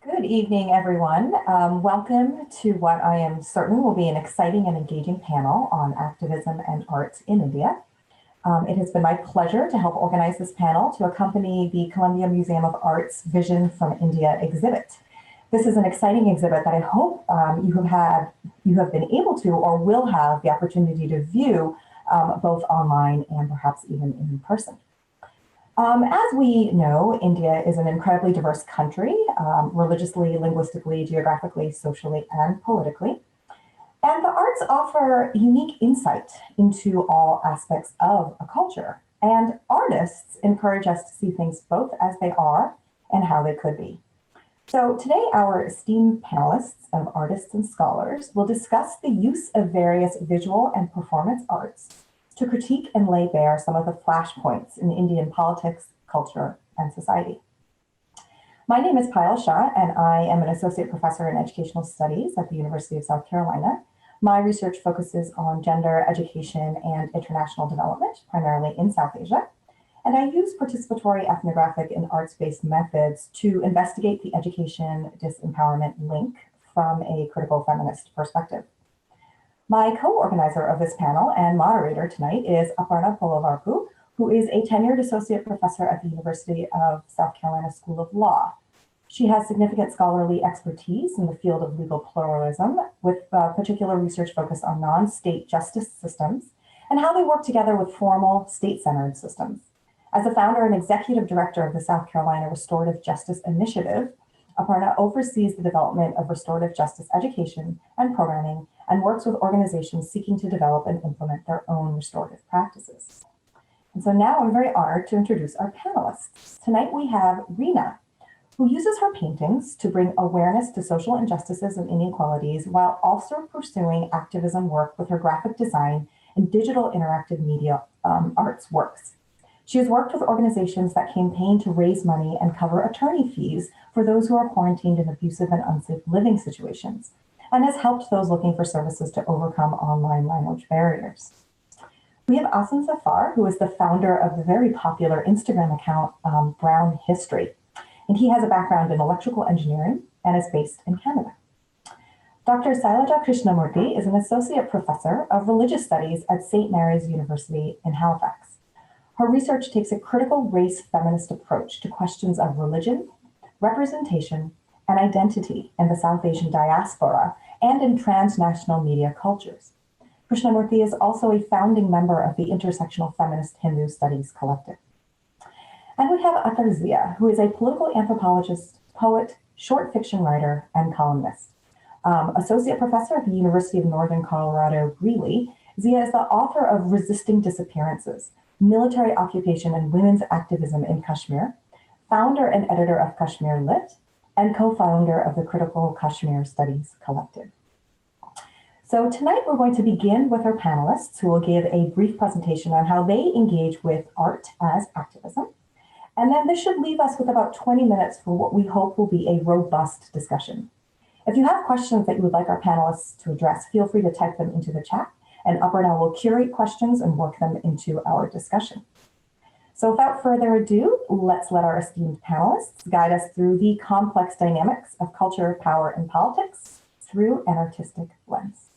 Good evening, everyone. Welcome to what I am certain will be an exciting and engaging panel on activism and art in India. It has been my pleasure to help organize this panel to accompany the Columbia Museum of Art's Vision from India exhibit. This is an exciting exhibit that I hope you have been able to or will have the opportunity to view both online and perhaps even in person. As we know, India is an incredibly diverse country, religiously, linguistically, geographically, socially, and politically. And the arts offer unique insight into all aspects of a culture. And artists encourage us to see things both as they are and how they could be. So today, our esteemed panelists of artists and scholars will discuss the use of various visual and performance arts to critique and lay bare some of the flashpoints in Indian politics, culture, and society. My name is Priya, and I am an associate professor in educational studies at the University of South Carolina. My research focuses on gender, education, and international development, primarily in South Asia. And I use participatory ethnographic and arts-based methods to investigate the education disempowerment link from a critical feminist perspective. My co-organizer of this panel and moderator tonight is Aparna Polavarapu, who is a tenured associate professor at the University of South Carolina School of Law. She has significant scholarly expertise in the field of legal pluralism, with particular research focused on non-state justice systems and how they work together with formal state-centered systems. As a founder and executive director of the South Carolina Restorative Justice Initiative, Aparna oversees the development of restorative justice education and programming and works with organizations seeking to develop and implement their own restorative practices. And so now I'm very honored to introduce our panelists. Tonight we have Reena, who uses her paintings to bring awareness to social injustices and inequalities while also pursuing activism work with her graphic design and digital interactive media arts works. She has worked with organizations that campaign to raise money and cover attorney fees for those who are quarantined in abusive and unsafe living situations, and has helped those looking for services to overcome online language barriers. We have Asim Zafar, who is the founder of the very popular Instagram account Brown History, and he has a background in electrical engineering and is based in Canada. Dr. Sailaja Krishnamurthy is an associate professor of religious studies at St. Mary's University in Halifax. Her research takes a critical race feminist approach to questions of religion, representation, and identity in the South Asian diaspora and in transnational media cultures. Krishnamurthy is also a founding member of the Intersectional Feminist Hindu Studies Collective. And we have Athar Zia, who is a political anthropologist, poet, short fiction writer, and columnist. Associate professor at the University of Northern Colorado, Greeley, Zia is the author of Resisting Disappearances, Military Occupation and Women's Activism in Kashmir, founder and editor of Kashmir Lit, and co-founder of the Critical Kashmir Studies Collective. So tonight we're going to begin with our panelists, who will give a brief presentation on how they engage with art as activism. And then this should leave us with about 20 minutes for what we hope will be a robust discussion. If you have questions that you would like our panelists to address, feel free to type them into the chat, and Aparna will curate questions and work them into our discussion. So without further ado, let's let our esteemed panelists guide us through the complex dynamics of culture, power, and politics through an artistic lens.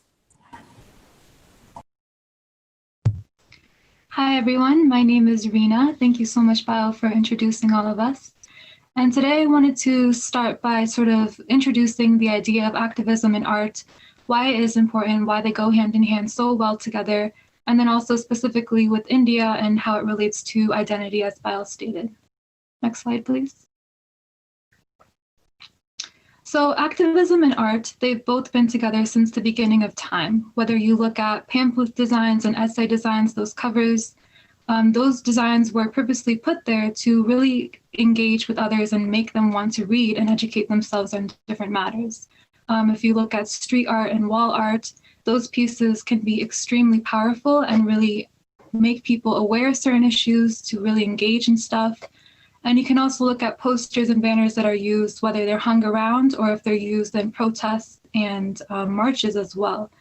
Hi everyone, my name is Reena. Thank you so much, Bio, for introducing all of us. And today I wanted to start by sort of introducing the idea of activism in art, why it is important, why they go hand in hand so well together, and then also specifically with India and how it relates to identity, as Bio stated. Next slide, please. So activism and art, they've both been together since the beginning of time. Whether you look at pamphlet designs and essay designs, those covers, those designs were purposely put there to really engage with others and make them want to read and educate themselves on different matters. If you look at street art and wall art, those pieces can be extremely powerful and really make people aware of certain issues, to really engage in stuff. And you can also look at posters and banners that are used, whether they're hung around or if they're used in protests and marches as well.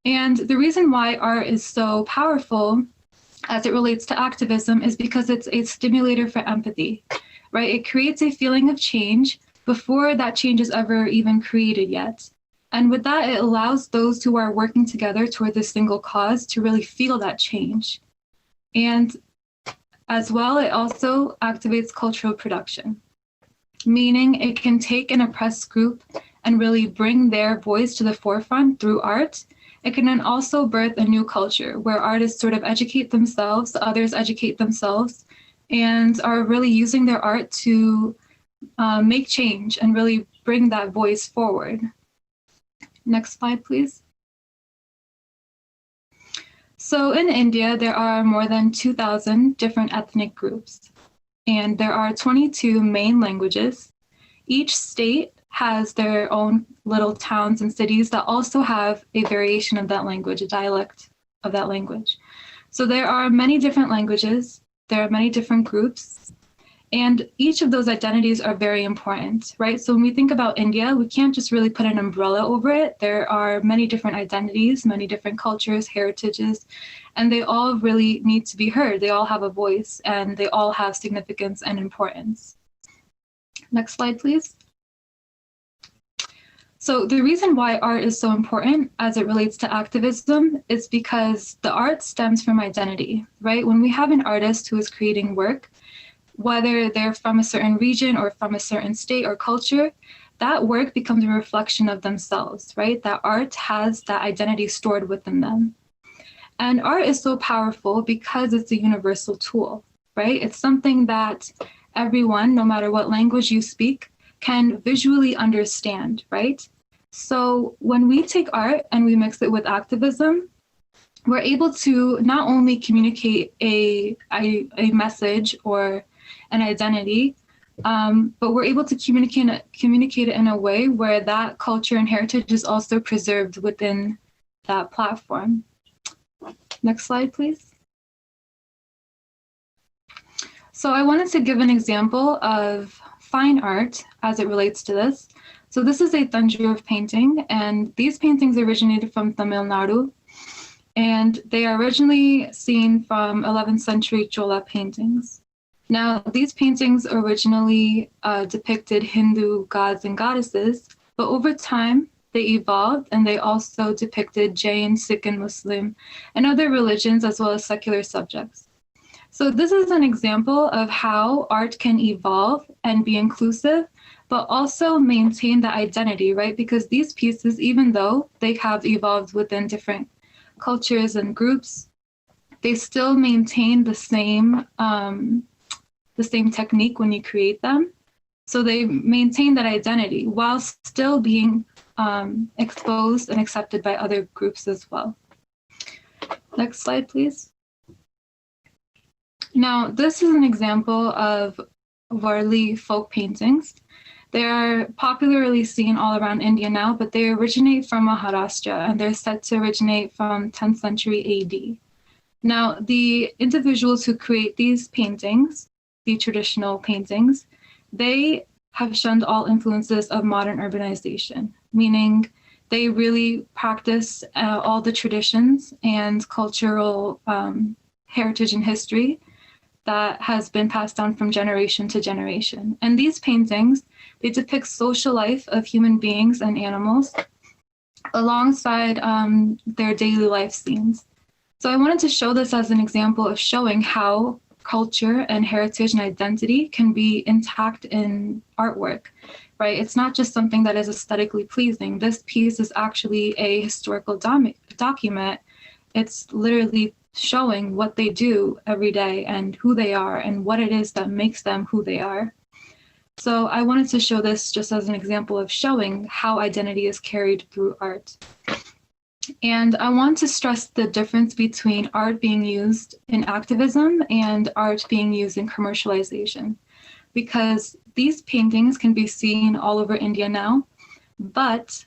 And the reason why art is so powerful as it relates to activism is because it's a stimulator for empathy, right? It creates a feeling of change, before that change is ever even created yet. And with that, it allows those who are working together toward this single cause to really feel that change. And as well, it also activates cultural production, meaning it can take an oppressed group and really bring their voice to the forefront through art. It can then also birth a new culture where artists sort of educate themselves, others educate themselves, and are really using their art to make change and really bring that voice forward. Next slide, please. So in India, there are more than 2,000 different ethnic groups, and there are 22 main languages. Each state has their own little towns and cities that also have a variation of that language, a dialect of that language. So there are many different languages, there are many different groups, and each of those identities are very important, right? So when we think about India, we can't just really put an umbrella over it. There are many different identities, many different cultures, heritages, and they all really need to be heard. They all have a voice, and they all have significance and importance. Next slide, please. So the reason why art is so important as it relates to activism is because the art stems from identity, right? When we have an artist who is creating work, whether they're from a certain region or from a certain state or culture, that work becomes a reflection of themselves, right? That art has that identity stored within them. And art is so powerful because it's a universal tool, right? It's something that everyone, no matter what language you speak, can visually understand, right? So when we take art and we mix it with activism, we're able to not only communicate a message or an identity, but we're able to communicate it in a way where that culture and heritage is also preserved within that platform. Next slide, please. So I wanted to give an example of fine art as it relates to this. So this is a tenured painting, and these paintings originated from Tamil Nadu, and they are originally seen from 11th century Chola paintings. Now, these paintings originally depicted Hindu gods and goddesses, but over time, they evolved and they also depicted Jain, Sikh, and Muslim, and other religions as well as secular subjects. So this is an example of how art can evolve and be inclusive, but also maintain the identity, right? Because these pieces, even though they have evolved within different cultures and groups, they still maintain the same technique when you create them. So they maintain that identity while still being exposed and accepted by other groups as well. Next slide, please. Now, this is an example of Varley folk paintings. They are popularly seen all around India now, but they originate from Maharashtra, and they're said to originate from 10th century AD. Now, the individuals who create these paintings, the traditional paintings, they have shunned all influences of modern urbanization, meaning they really practice all the traditions and cultural heritage and history that has been passed down from generation to generation. And these paintings, they depict social life of human beings and animals alongside their daily life scenes. So I wanted to show this as an example of showing how culture and heritage and identity can be intact in artwork, right? It's not just something that is aesthetically pleasing. This piece is actually a historical document. It's literally showing what they do every day and who they are and what it is that makes them who they are. So I wanted to show this just as an example of showing how identity is carried through art. And I want to stress the difference between art being used in activism and art being used in commercialization, because these paintings can be seen all over India now, but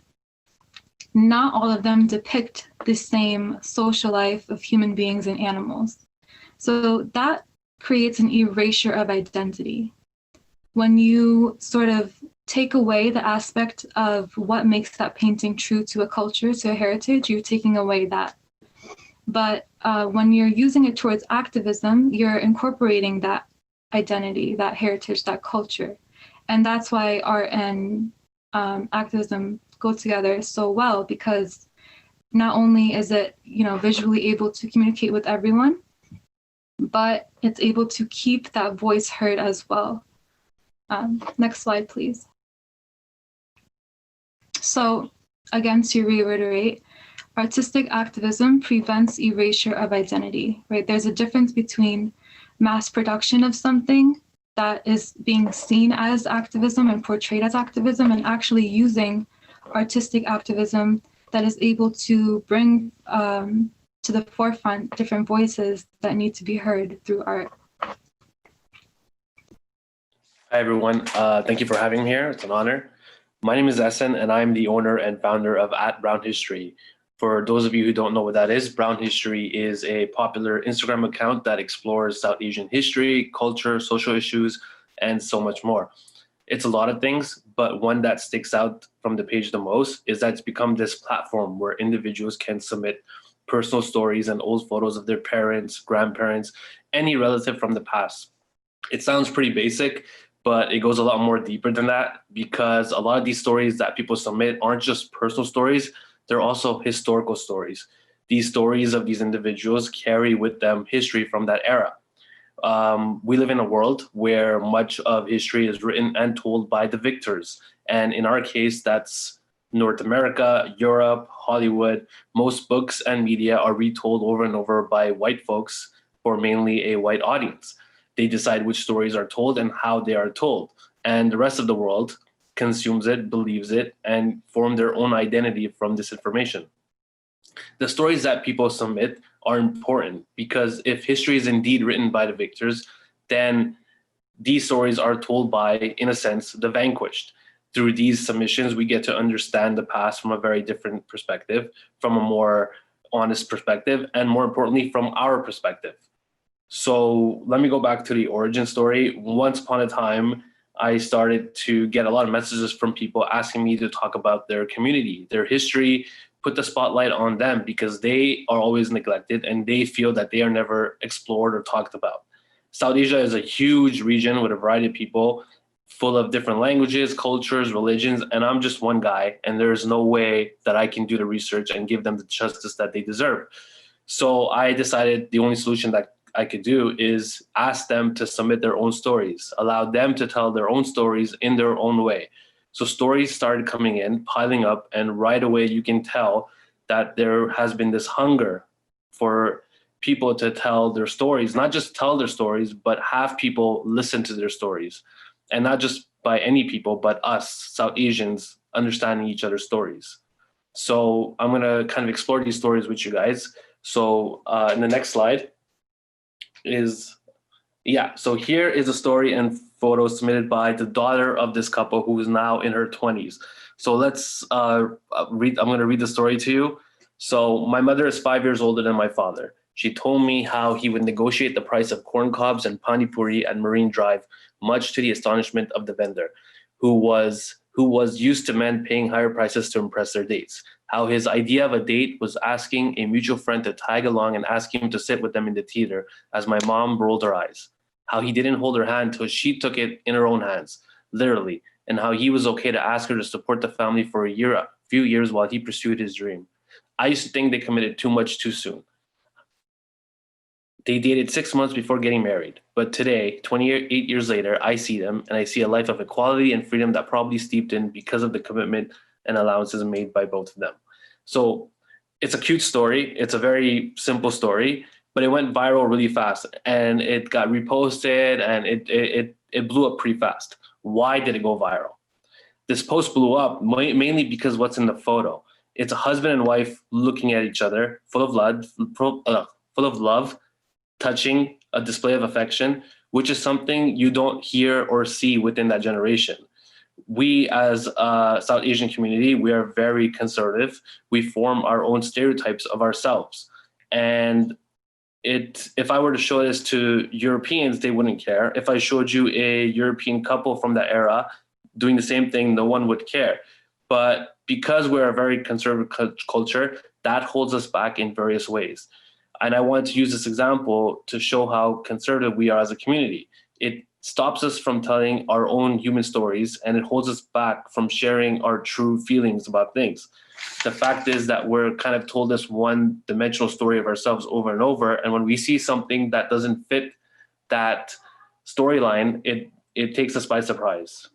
not all of them depict the same social life of human beings and animals. So that creates an erasure of identity. When you sort of take away the aspect of what makes that painting true to a culture, to a heritage, you're taking away that. But when you're using it towards activism, you're incorporating that identity, that heritage, that culture. And that's why art and activism go together so well, because not only is it, visually able to communicate with everyone, but it's able to keep that voice heard as well. Next slide, please. So again, to reiterate, artistic activism prevents erasure of identity, right? There's a difference between mass production of something that is being seen as activism and portrayed as activism, and actually using artistic activism that is able to bring to the forefront different voices that need to be heard through art. Hi, everyone. Thank you for having me here. It's an honor. My name is Essen, and I'm the owner and founder of @BrownHistory. For those of you who don't know what that is, Brown History is a popular Instagram account that explores South Asian history, culture, social issues, and so much more. It's a lot of things, but one that sticks out from the page the most is that it's become this platform where individuals can submit personal stories and old photos of their parents, grandparents, any relative from the past. It sounds pretty basic, but it goes a lot more deeper than that, because a lot of these stories that people submit aren't just personal stories, they're also historical stories. These stories of these individuals carry with them history from that era. We live in a world where much of history is written and told by the victors. And in our case, that's North America, Europe, Hollywood. Most books and media are retold over and over by white folks for mainly a white audience. They decide which stories are told and how they are told. And the rest of the world consumes it, believes it, and form their own identity from this information. The stories that people submit are important, because if history is indeed written by the victors, then these stories are told by, in a sense, the vanquished. Through these submissions, we get to understand the past from a very different perspective, from a more honest perspective, and more importantly, from our perspective. So let me go back to the origin story. Once upon a time, I started to get a lot of messages from people asking me to talk about their community, their history, put the spotlight on them, because they are always neglected and they feel that they are never explored or talked about. South Asia is a huge region with a variety of people, full of different languages, cultures, religions, and I'm just one guy, and there's no way that I can do the research and give them the justice that they deserve. So I decided the only solution that I could do is ask them to submit their own stories, allow them to tell their own stories in their own way. So stories started coming in, piling up, and right away you can tell that there has been this hunger for people to tell their stories, not just tell their stories, but have people listen to their stories. And not just by any people, but us, South Asians, understanding each other's stories. So I'm gonna kind of explore these stories with you guys. So in the next slide, so here is a story and photo submitted by the daughter of this couple, who is now in her 20s. So let's I'm gonna read the story to you. So my mother is 5 years older than my father. She told me how he would negotiate the price of corn cobs and pani puri at Marine Drive, much to the astonishment of the vendor, who was used to men paying higher prices to impress their dates. How his idea of a date was asking a mutual friend to tag along and ask him to sit with them in the theater, as my mom rolled her eyes. How he didn't hold her hand till she took it in her own hands, literally, and how he was okay to ask her to support the family for a few years while he pursued his dream. I used to think they committed too much too soon. They dated 6 months before getting married, but today, 28 years later, I see them and I see a life of equality and freedom that probably steeped in because of the commitment and allowances made by both of them. So it's a cute story. It's a very simple story, but it went viral really fast, and it got reposted, and it blew up pretty fast. Why did it go viral? This post blew up mainly because what's in the photo. It's a husband and wife looking at each other, full of love, touching, a display of affection, which is something you don't hear or see within that generation. We, as a South Asian community, we are very conservative. We form our own stereotypes of ourselves. And if I were to show this to Europeans, they wouldn't care. If I showed you a European couple from that era doing the same thing, no one would care. But because we're a very conservative culture, that holds us back in various ways. And I wanted to use this example to show how conservative we are as a community. It stops us from telling our own human stories, and it holds us back from sharing our true feelings about things. The fact is that we're kind of told this one-dimensional story of ourselves over and over, and when we see something that doesn't fit that storyline, it takes us by surprise.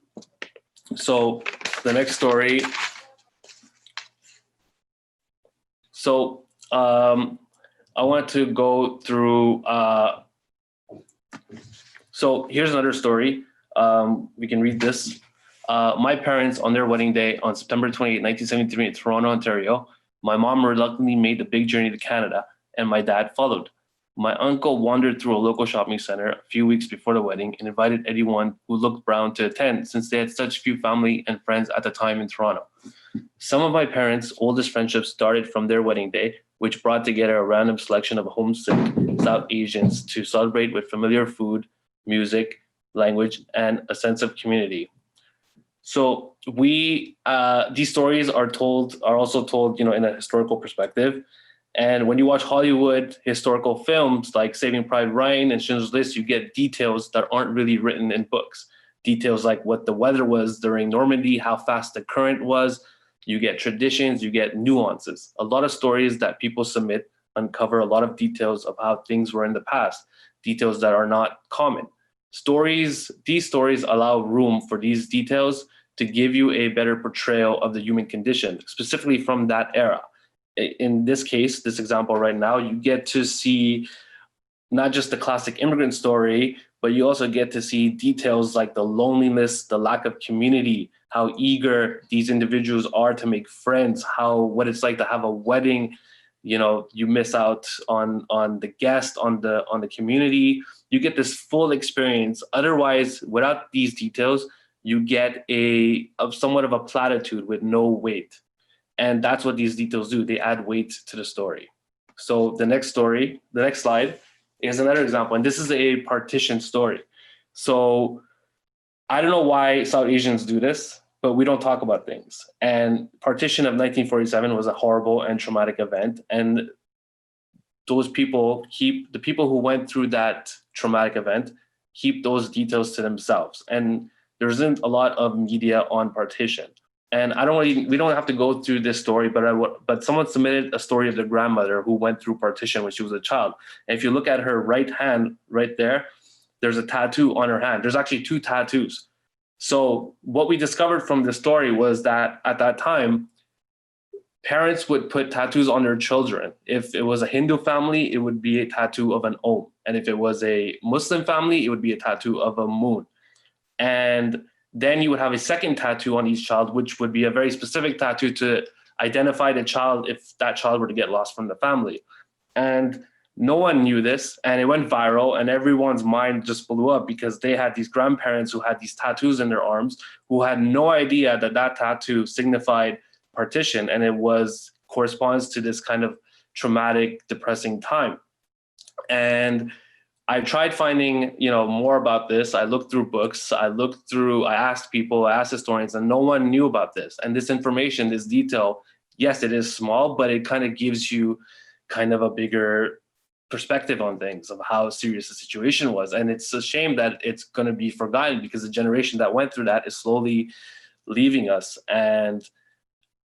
So the next story. So I want to go through. So here's another story. We can read this. My parents, on their wedding day on September 28, 1973 in Toronto, Ontario, my mom reluctantly made the big journey to Canada, and my dad followed. My uncle wandered through a local shopping center a few weeks before the wedding and invited anyone who looked brown to attend, since they had such few family and friends at the time in Toronto. Some of my parents' oldest friendships started from their wedding day, which brought together a random selection of homesick South Asians to celebrate with familiar food, music, language, and a sense of community. So these stories are also told, in a historical perspective. And when you watch Hollywood historical films like Saving Private Ryan and Schindler's List, you get details that aren't really written in books. Details like what the weather was during Normandy, how fast the current was. You get traditions, you get nuances. A lot of stories that people submit uncover a lot of details of how things were in the past, details that are not common. These stories allow room for these details to give you a better portrayal of the human condition, specifically from that era. In this case, this example right now, you get to see not just the classic immigrant story, but you also get to see details like the loneliness, the lack of community, how eager these individuals are to make friends, what it's like to have a wedding. You miss out on the guest, on the community. You get this full experience. Otherwise, without these details, you get somewhat of a platitude with no weight. And that's what these details do. They add weight to the story. So the next slide is another example. And this is a partition story. So I don't know why South Asians do this, but we don't talk about things. And partition of 1947 was a horrible and traumatic event. And the people who went through that traumatic event keep those details to themselves. And there isn't a lot of media on partition. And we don't have to go through this story, but someone submitted a story of their grandmother who went through partition when she was a child. And if you look at her right hand right there, there's a tattoo on her hand. There's actually 2 tattoos. So what we discovered from this story was that at that time, parents would put tattoos on their children. If it was a Hindu family, it would be a tattoo of an Om. And if it was a Muslim family, it would be a tattoo of a moon. And then you would have a second tattoo on each child, which would be a very specific tattoo to identify the child if that child were to get lost from the family. And no one knew this, and it went viral, and everyone's mind just blew up because they had these grandparents who had these tattoos in their arms who had no idea that tattoo signified partition, and it corresponds to this kind of traumatic, depressing time. And I tried finding, more about this. I looked through books. I asked people, I asked historians, and no one knew about this. And this information, this detail, yes, it is small, but it kind of gives you kind of a bigger perspective on things of how serious the situation was. And it's a shame that it's going to be forgotten because the generation that went through that is slowly leaving us. And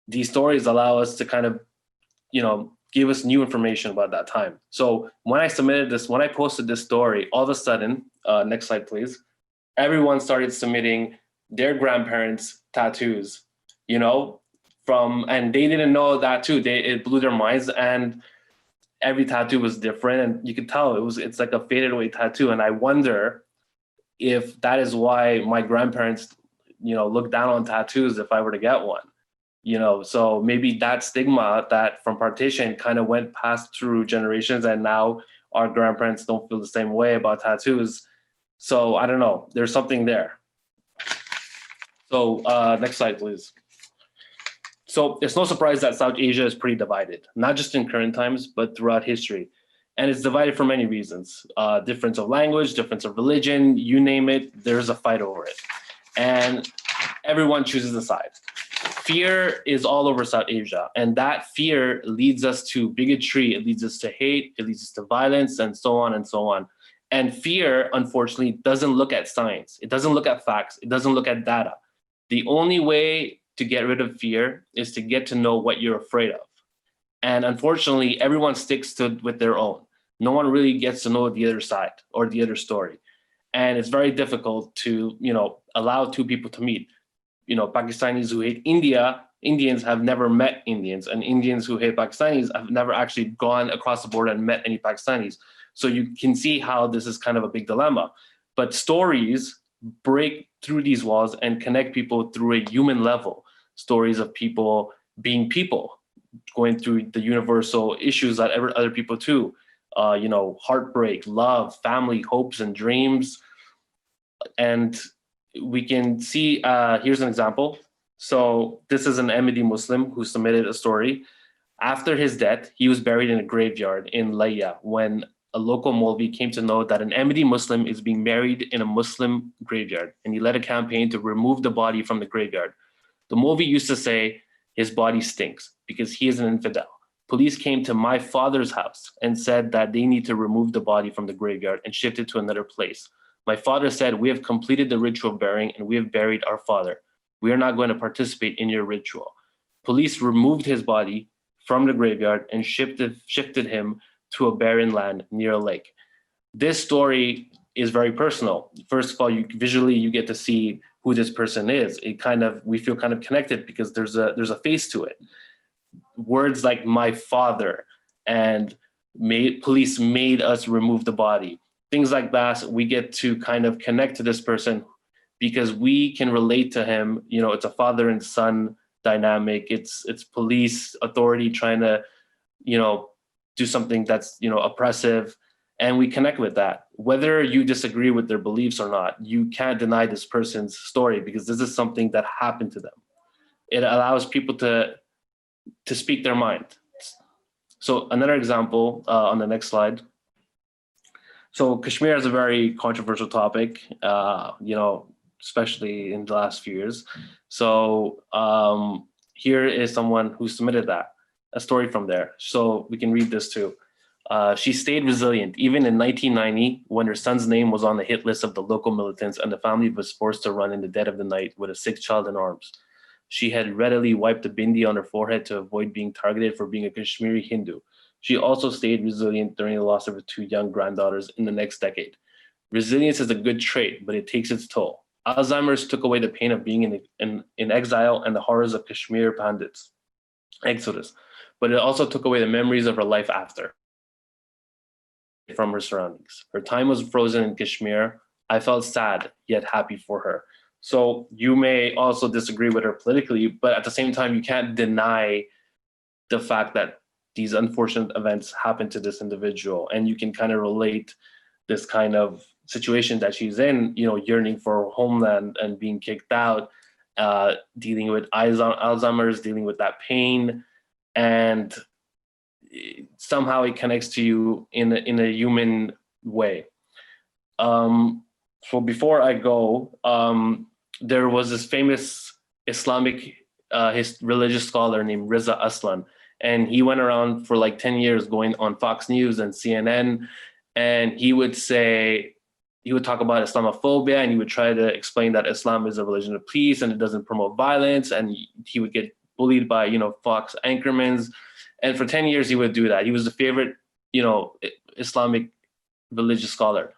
these stories allow us to kind of, give us new information about that time. So when I posted this story, all of a sudden, next slide, please, everyone started submitting their grandparents' tattoos, and they didn't know that too. It blew their minds, and every tattoo was different, and you could tell it's like a faded away tattoo. And I wonder if that is why my grandparents, look down on tattoos if I were to get one. So maybe that stigma that from partition kind of went past through generations, and now our grandparents don't feel the same way about tattoos. So I don't know, there's something there. So next slide, please. So it's no surprise that South Asia is pretty divided, not just in current times, but throughout history. And it's divided for many reasons. Difference of language, difference of religion, you name it, there's a fight over it. And everyone chooses a side. Fear is all over South Asia, and that fear leads us to bigotry, it leads us to hate, it leads us to violence, and so on and so on. And fear, unfortunately, doesn't look at science. It doesn't look at facts. It doesn't look at data. The only way to get rid of fear is to get to know what you're afraid of. And unfortunately, everyone sticks to with their own. No one really gets to know the other side or the other story. And it's very difficult to, allow two people to meet. Pakistanis who hate Indians have never met Indians, and Indians who hate Pakistanis have never actually gone across the border and met any Pakistanis. So you can see how this is kind of a big dilemma. But stories break through these walls and connect people through a human level. Stories of people being people, going through the universal issues that other people too. Heartbreak, love, family, hopes, and dreams. And we can see, here's an example. So this is an Ahmadi Muslim who submitted a story. After his death, he was buried in a graveyard in Laya when a local Maulvi came to know that an Ahmadi Muslim is being buried in a Muslim graveyard, and he led a campaign to remove the body from the graveyard. The Maulvi used to say his body stinks because he is an infidel. Police came to my father's house and said that they need to remove the body from the graveyard and shift it to another place. My father said, "We have completed the ritual of burying and we have buried our father. We are not going to participate in your ritual." Police removed his body from the graveyard and shifted him to a barren land near a lake. This story is very personal. First of all, you get to see who this person is. We feel kind of connected because there's a face to it. Words like "my father" and police made us remove the body. Things like that, we get to kind of connect to this person because we can relate to him. It's a father and son dynamic. It's police authority trying to, do something that's, oppressive. And we connect with that. Whether you disagree with their beliefs or not, you can't deny this person's story because this is something that happened to them. It allows people to speak their mind. So another example on the next slide. So Kashmir is a very controversial topic, especially in the last few years. So here is someone who submitted a story from there. So we can read this too. She stayed resilient, even in 1990, when her son's name was on the hit list of the local militants and the family was forced to run in the dead of the night with a sick child in arms. She had readily wiped a bindi on her forehead to avoid being targeted for being a Kashmiri Hindu. She also stayed resilient during the loss of her two young granddaughters in the next decade. Resilience is a good trait, but it takes its toll. Alzheimer's took away the pain of being in exile and the horrors of Kashmir Pandits' exodus, but it also took away the memories of her life after from her surroundings. Her time was frozen in Kashmir. I felt sad, yet happy for her. So you may also disagree with her politically, but at the same time, you can't deny the fact that these unfortunate events happened to this individual, and you can kind of relate this kind of situation that she's in, yearning for homeland and being kicked out, dealing with Alzheimer's, dealing with that pain, and somehow it connects to you in a human way. So before I go, there was this famous Islamic religious scholar named Riza Aslan, and he went around for like 10 years going on Fox News and CNN, and he would talk about Islamophobia, and he would try to explain that Islam is a religion of peace and it doesn't promote violence, and he would get bullied by, Fox anchormen. And for 10 years, he would do that. He was the favorite, Islamic religious scholar.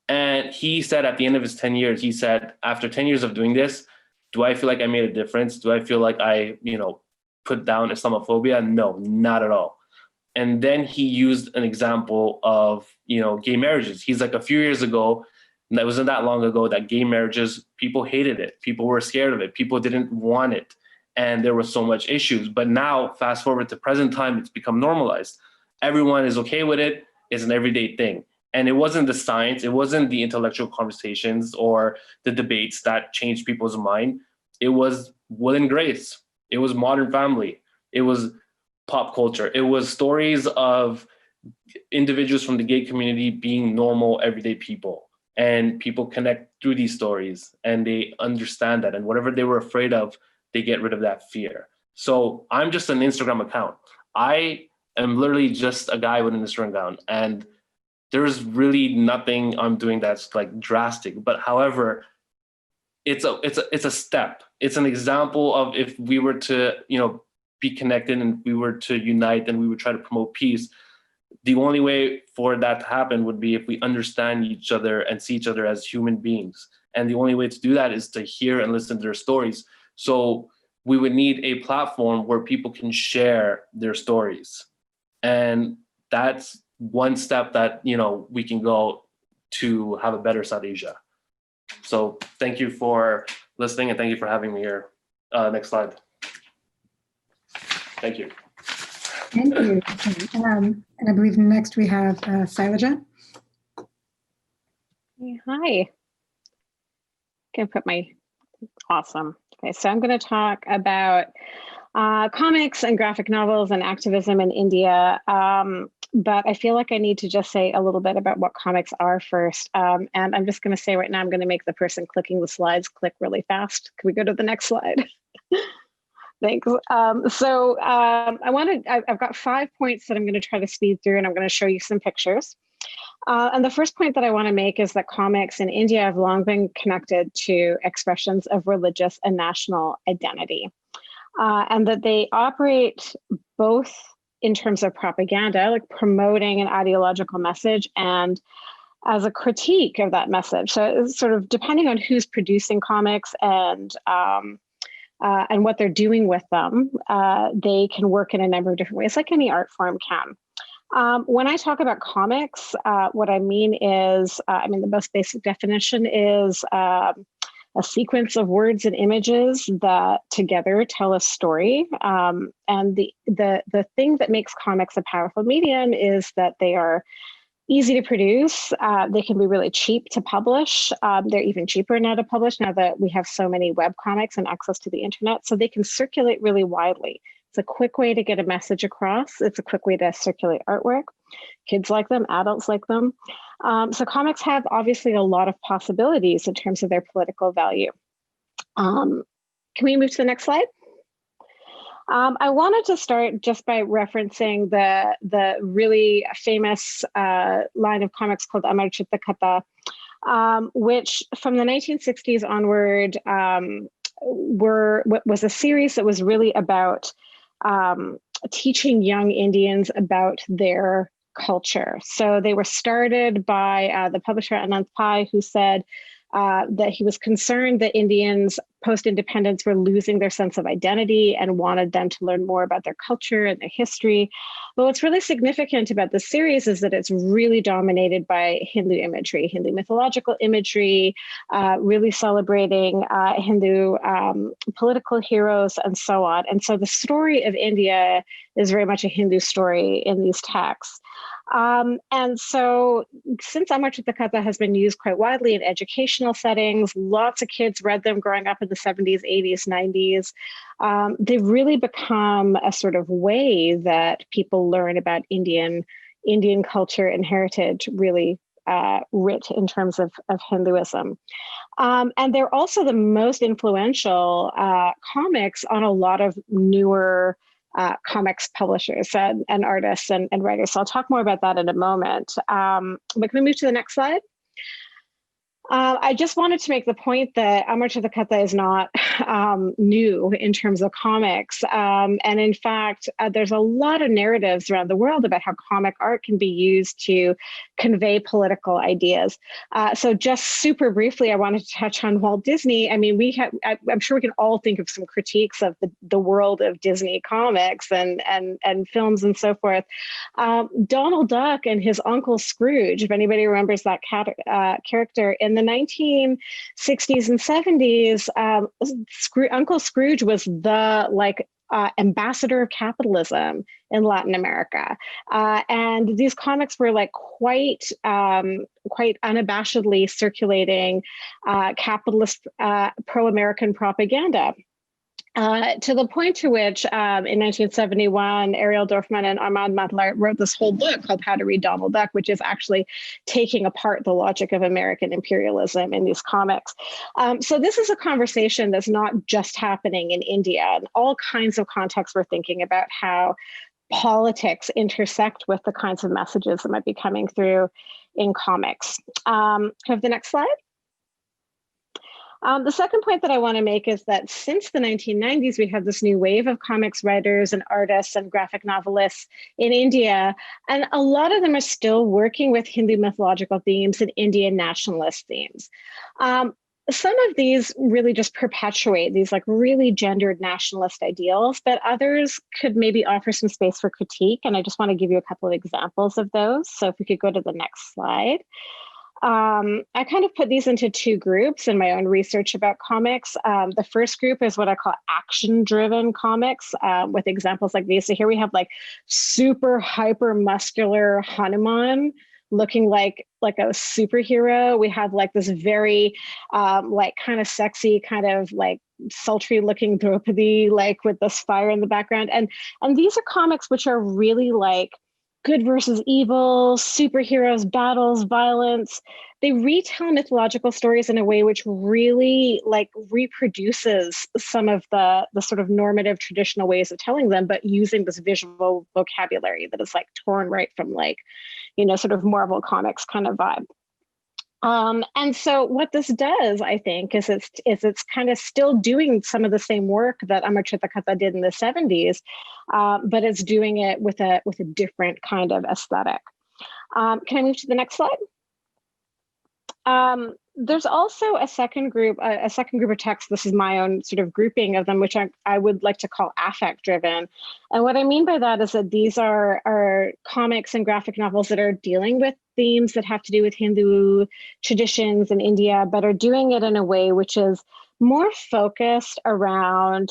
And he said at the end of his 10 years, he said, after 10 years of doing this, do I feel like I made a difference? Do I feel like I, put down Islamophobia? No, not at all. And then he used an example of, gay marriages. He's like, a few years ago, and that wasn't that long ago, that gay marriages, people hated it. People were scared of it. People didn't want it. And there were so much issues. But now, fast forward to present time, it's become normalized. Everyone is okay with it. It's an everyday thing. And it wasn't the science, it wasn't the intellectual conversations or the debates that changed people's mind. It was Will and Grace. It was Modern Family. It was pop culture. It was stories of individuals from the gay community being normal, everyday people. And people connect through these stories and they understand that. And whatever they were afraid of, they get rid of that fear. So I'm just an Instagram account. I am literally just a guy with an Instagram account. And there's really nothing I'm doing that's like drastic. But however, it's a step. It's an example of if we were to, be connected and we were to unite and we would try to promote peace, the only way for that to happen would be if we understand each other and see each other as human beings. And the only way to do that is to hear and listen to their stories. So we would need a platform where people can share their stories. And that's one step that, we can go to have a better South Asia. So thank you for listening and thank you for having me here. Next slide. Thank you. Thank you. And I believe next we have Sailaja. Hi. Can put my, awesome. Okay, so I'm going to talk about comics and graphic novels and activism in India. But I feel like I need to just say a little bit about what comics are first. And I'm just going to say right now, I'm going to make the person clicking the slides click really fast. Can we go to the next slide? Thanks. I've got 5 points that I'm going to try to speed through, and I'm going to show you some pictures. And the first point that I want to make is that comics in India have long been connected to expressions of religious and national identity, and that they operate both in terms of propaganda, like promoting an ideological message, and as a critique of that message. So it's sort of depending on who's producing comics and what they're doing with them, they can work in a number of different ways, like any art form can. When I talk about comics, what I mean is, the most basic definition is a sequence of words and images that together tell a story. And the thing that makes comics a powerful medium is that they are easy to produce. They can be really cheap to publish. They're even cheaper now to publish now that we have so many web comics and access to the internet. So they can circulate really widely. It's a quick way to get a message across. It's a quick way to circulate artwork. Kids like them, adults like them. So comics have obviously a lot of possibilities in terms of their political value. Can we move to the next slide? I wanted to start just by referencing the really famous line of comics called Amar Chitta Katha, which from the 1960s onward was a series that was really about teaching young Indians about their culture. So they were started by the publisher Anant Pai, who said that he was concerned that Indians post-independence were losing their sense of identity and wanted them to learn more about their culture and their history. But what's really significant about this series is that it's really dominated by Hindu imagery, Hindu mythological imagery, really celebrating Hindu political heroes and so on. And so the story of India is very much a Hindu story in these texts. And so since Amar Chitta Katha has been used quite widely in educational settings, lots of kids read them growing up in the 70s, 80s, 90s. They've really become a sort of way that people learn about Indian culture and heritage, really rich in terms of Hinduism. And they're also the most influential comics on a lot of newer comics publishers and artists and writers. So I'll talk more about that in a moment. But can we move to the next slide? I just wanted to make the point that Amar Chitta Katha is not new in terms of comics. And in fact, there's a lot of narratives around the world about how comic art can be used to convey political ideas. So just super briefly, I wanted to touch on Walt Disney. I mean, I'm sure we can all think of some critiques of the world of Disney comics and films and so forth. Donald Duck and his Uncle Scrooge, if anybody remembers that character, in the 1960s and 70s, Uncle Scrooge was the ambassador of capitalism in Latin America. And these comics were quite unabashedly circulating capitalist pro-American propaganda. To the point to which in 1971, Ariel Dorfman and Armand Matlar wrote this whole book called How to Read Donald Duck, which is actually taking apart the logic of American imperialism in these comics. So this is a conversation that's not just happening in India. In all kinds of contexts, we're thinking about how politics intersect with the kinds of messages that might be coming through in comics. Can I have the next slide? The second point that I want to make is that since the 1990s, we have this new wave of comics writers and artists and graphic novelists in India, and a lot of them are still working with Hindu mythological themes and Indian nationalist themes. Some of these really just perpetuate these like really gendered nationalist ideals, but others could maybe offer some space for critique. And I just want to give you a couple of examples of those. So if we could go to the next slide. I kind of put these into two groups in my own research about comics. The first group is what I call action-driven comics with examples like these. So here we have like super hyper muscular Hanuman looking like a superhero. We have like this very like kind of sexy, kind of like sultry looking Draupadi, like with this fire in the background. And these are comics which are really like good versus evil, superheroes, battles, violence. They retell mythological stories in a way which really like reproduces some of the sort of normative traditional ways of telling them, but using this visual vocabulary that is like torn right from like, you know, sort of Marvel Comics kind of vibe. And so what this does, I think, is it's kind of still doing some of the same work that Amar Chitakatha did in the 70s, but it's doing it with a different kind of aesthetic. Can I move to the next slide? There's also a second group of texts. This is my own sort of grouping of them, which I would like to call affect driven. And what I mean by that is that these are comics and graphic novels that are dealing with themes that have to do with Hindu traditions in India, but are doing it in a way which is more focused around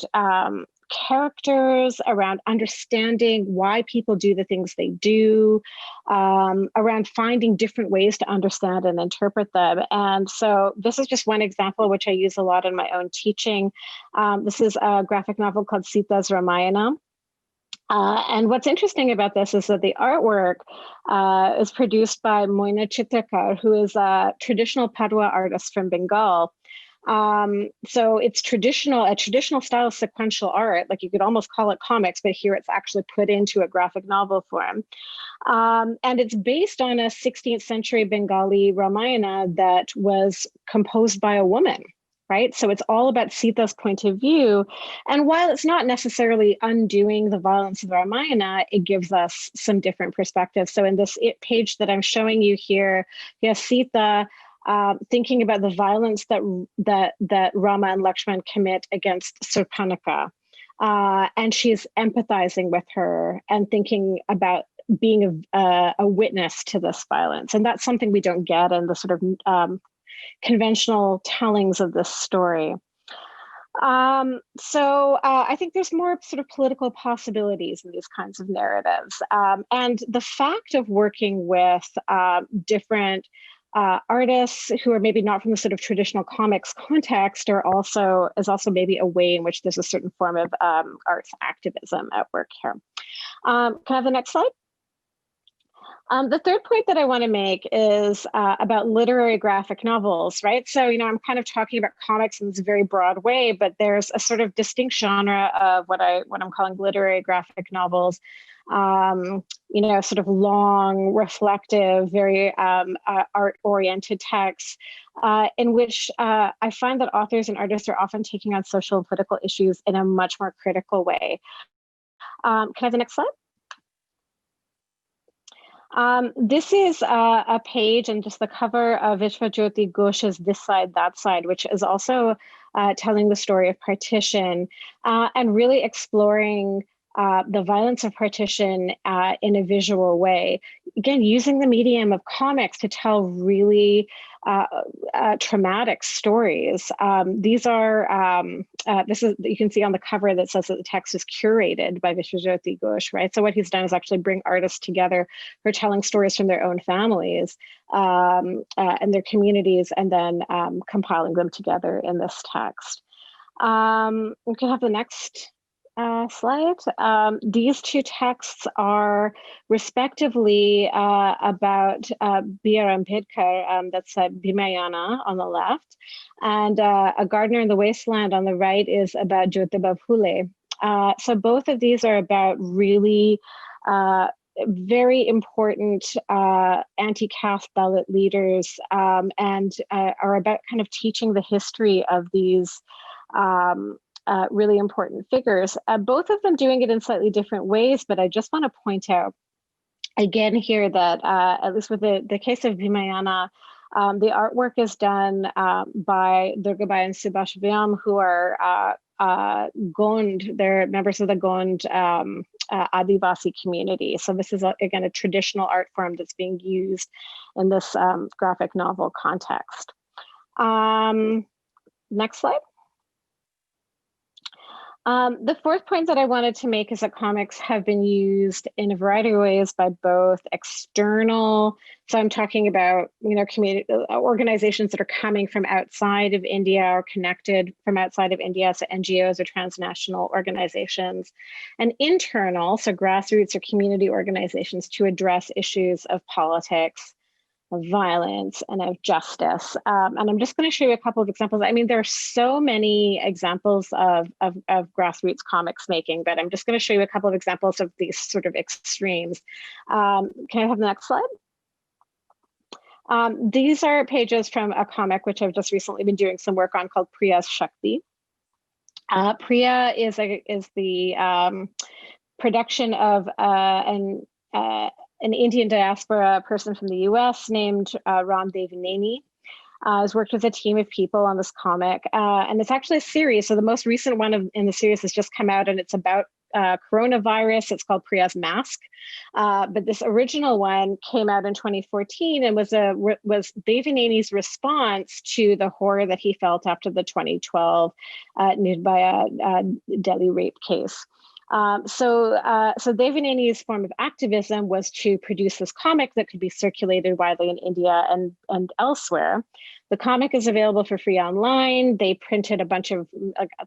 characters, around understanding why people do the things they do, around finding different ways to understand and interpret them. And so this is just one example, which I use a lot in my own teaching. This is a graphic novel called Sita's Ramayana. And what's interesting about this is that the artwork is produced by Moina Chitrakar, who is a traditional Padua artist from Bengal. So it's a traditional style of sequential art, like you could almost call it comics, but here it's actually put into a graphic novel form. And it's based on a 16th century Bengali Ramayana that was composed by a woman, right? So it's all about Sita's point of view. And while it's not necessarily undoing the violence of the Ramayana, it gives us some different perspectives. So in this page that I'm showing you here, you have Sita thinking about the violence that Rama and Lakshman commit against Surpanaka. And she's empathizing with her and thinking about being a witness to this violence. And that's something we don't get in the sort of conventional tellings of this story. So I think there's more sort of political possibilities in these kinds of narratives. And the fact of working with different artists who are maybe not from the sort of traditional comics context is also maybe a way in which there's a certain form of arts activism at work here. Can I have the next slide? The third point that I want to make is about literary graphic novels, right? So, you know, I'm kind of talking about comics in this very broad way, but there's a sort of distinct genre of what I'm calling literary graphic novels. You know, sort of long, reflective, very art-oriented texts in which I find that authors and artists are often taking on social and political issues in a much more critical way. Can I have the next slide? This is a page and just the cover of Vishwajyoti Ghosh's This Side, That Side, which is also telling the story of partition and really exploring the violence of partition in a visual way. Again, using the medium of comics to tell really traumatic stories. These are, you can see on the cover that says that the text is curated by Vishwajyoti Ghosh, right? So what he's done is actually bring artists together who are telling stories from their own families and their communities, and then compiling them together in this text. We can have the next slide. These two texts are respectively about B.R. Ambedkar, that's Bhimayana on the left, and A Gardener in the Wasteland on the right is about Jyotiba Phule. So both of these are about really very important anti-caste Dalit leaders, and are about kind of teaching the history of these really important figures. Both of them doing it in slightly different ways, but I just want to point out again here that at least with the case of Vimayana, the artwork is done by Durgabai and Subhash Vyam, who are Gond. They're members of the Gond Adivasi community. So this is, again, a traditional art form that's being used in this graphic novel context. Next slide. The fourth point that I wanted to make is that comics have been used in a variety of ways by both external, so I'm talking about, community organizations that are coming from outside of India or connected from outside of India, so NGOs or transnational organizations, and internal, so grassroots or community organizations to address issues of politics, of violence, and of justice. And I'm just going to show you a couple of examples. I mean, there are so many examples of grassroots comics making, but I'm just going to show you a couple of examples of these sort of extremes. Can I have the next slide? These are pages from a comic which I've just recently been doing some work on called Priya's Shakthi. Priya is the production of an Indian diaspora person from the US named Ram Devaneni. Has worked with a team of people on this comic, and it's actually a series. So the most recent one in the series has just come out, and it's about coronavirus. It's called Priya's Mask. But this original one came out in 2014 and was Devaneni's response to the horror that he felt after the 2012 Nirbhaya Delhi rape case. So Devaneni's form of activism was to produce this comic that could be circulated widely in India and elsewhere. The comic is available for free online. They printed a bunch of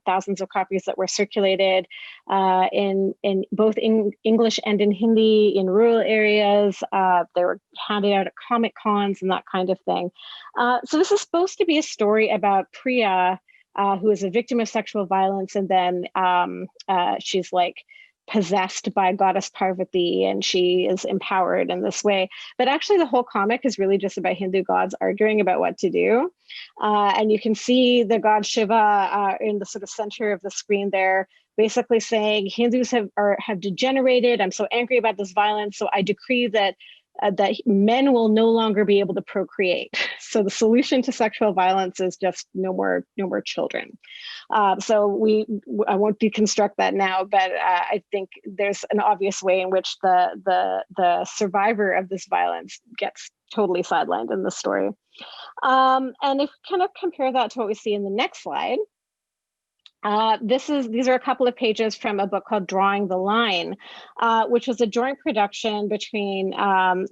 thousands of copies that were circulated in both English and in Hindi in rural areas. They were handed out at comic cons and that kind of thing. So this is supposed to be a story about Priya, who is a victim of sexual violence, and then she's like possessed by goddess Parvati, and she is empowered in this way. But actually the whole comic is really just about Hindu gods arguing about what to do. And you can see the god Shiva in the sort of center of the screen there, basically saying Hindus have degenerated. I'm so angry about this violence, so I decree that men will no longer be able to procreate. So the solution to sexual violence is just no more children. So I won't deconstruct that now, but I think there's an obvious way in which the survivor of this violence gets totally sidelined in the story. And if kind of compare that to what we see in the next slide, these are a couple of pages from a book called Drawing the Line, which was a joint production between an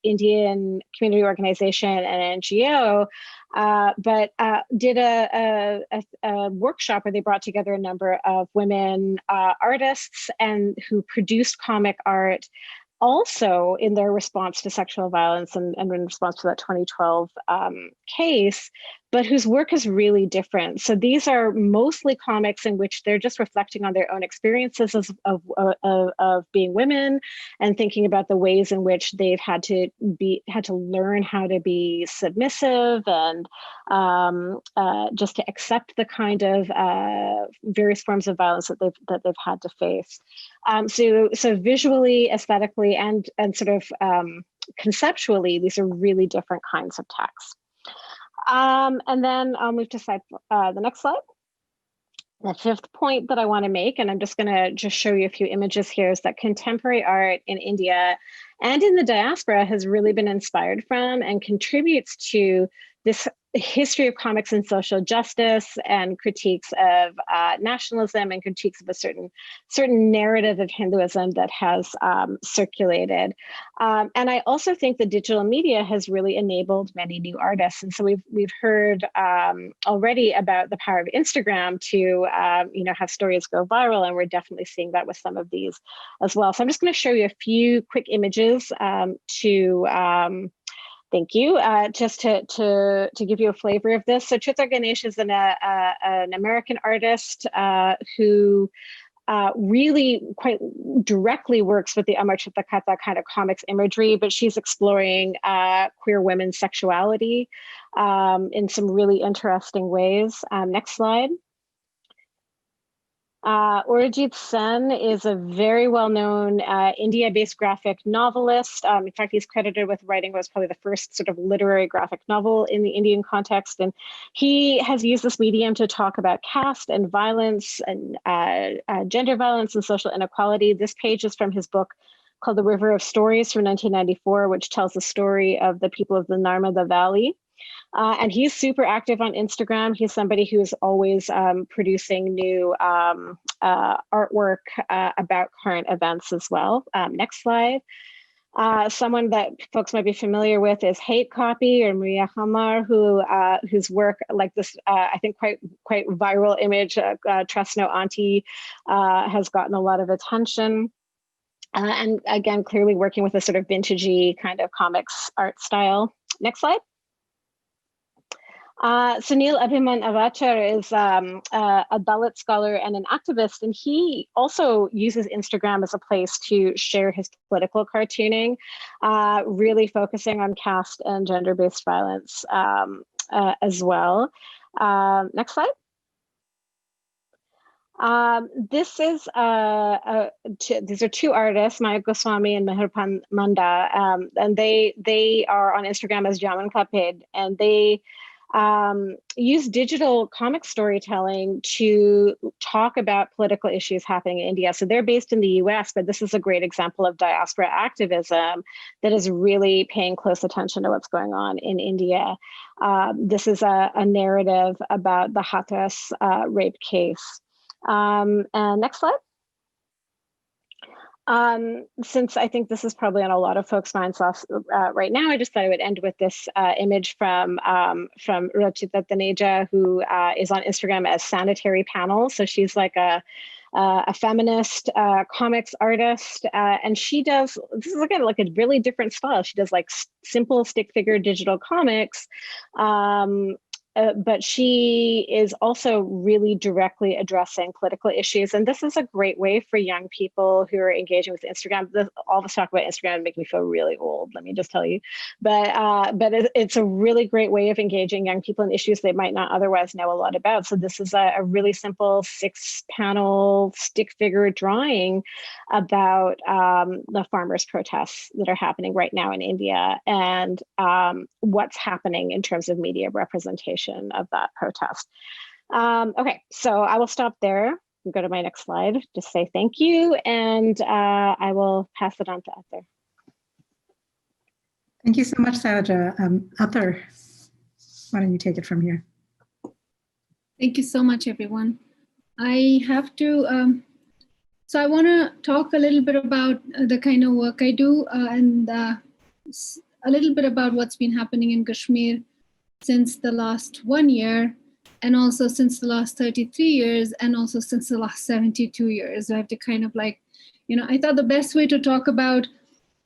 Indian community organization and an NGO, but did a workshop where they brought together a number of women artists and who produced comic art also in their response to sexual violence and in response to that 2012 case, but whose work is really different. So these are mostly comics in which they're just reflecting on their own experiences of being women and thinking about the ways in which they've had to learn how to be submissive and just to accept the kind of various forms of violence that they've had to face. So visually, aesthetically, and sort of conceptually, these are really different kinds of texts. And then I'll move to the next slide. The fifth point that I want to make, and I'm just going to show you a few images here, is that contemporary art in India and in the diaspora has really been inspired from and contributes to this history of comics and social justice and critiques of nationalism and critiques of a certain narrative of Hinduism that has circulated. And I also think that digital media has really enabled many new artists. And so we've heard already about the power of Instagram to have stories go viral, and we're definitely seeing that with some of these as well. So I'm just going to show you a few quick images thank you. Just to give you a flavor of this. So Chitra Ganesh is an American artist who really quite directly works with the Amar Chitta Katha kind of comics imagery, but she's exploring queer women's sexuality in some really interesting ways. Next slide. Arijit Sen is a very well-known India-based graphic novelist. In fact, he's credited with writing what was probably the first sort of literary graphic novel in the Indian context. And he has used this medium to talk about caste and violence and gender violence and social inequality. This page is from his book called The River of Stories from 1994, which tells the story of the people of the Narmada Valley. And he's super active on Instagram. He's somebody who's always producing new artwork about current events as well. Next slide. Someone that folks might be familiar with is Hate Copy or Maria Hamar, whose work like this, I think quite viral image, Trust No Auntie, has gotten a lot of attention. And again, clearly working with a sort of vintagey kind of comics art style. Next slide. Sunil Abhiman Avachar is a Dalit scholar and an activist, and he also uses Instagram as a place to share his political cartooning, really focusing on caste and gender-based violence as well. Next slide. This is these are two artists, Maya Goswami and Meherpan Manda, and they are on Instagram as Jaman Kaped, and they use digital comic storytelling to talk about political issues happening in India. So they're based in the US, but this is a great example of diaspora activism that is really paying close attention to what's going on in India. This is a narrative about the Hathras rape case. And next slide. Since I think this is probably on a lot of folks' minds right now, I just thought I would end with this image from Rachita Taneja, who is on Instagram as Sanitary Panel. So she's like a feminist comics artist, and she does, this is again like a really different style. She does like simple stick figure digital comics. But she is also really directly addressing political issues. And this is a great way for young people who are engaging with Instagram. All this talk about Instagram make me feel really old, let me just tell you. But it's a really great way of engaging young people in issues they might not otherwise know a lot about. So this is a really simple 6-panel stick figure drawing about the farmers' protests that are happening right now in India and what's happening in terms of media representation of that protest. Okay, so I will stop there and go to my next slide. Just say thank you, and I will pass it on to Athar. Thank you so much, Saraja. Athar, why don't you take it from here? Thank you so much, everyone. I have to, so I want to talk a little bit about the kind of work I do and a little bit about what's been happening in Kashmir since the last 1 year, and also since the last 33 years, and also since the last 72 years. I have to kind of like, I thought the best way to talk about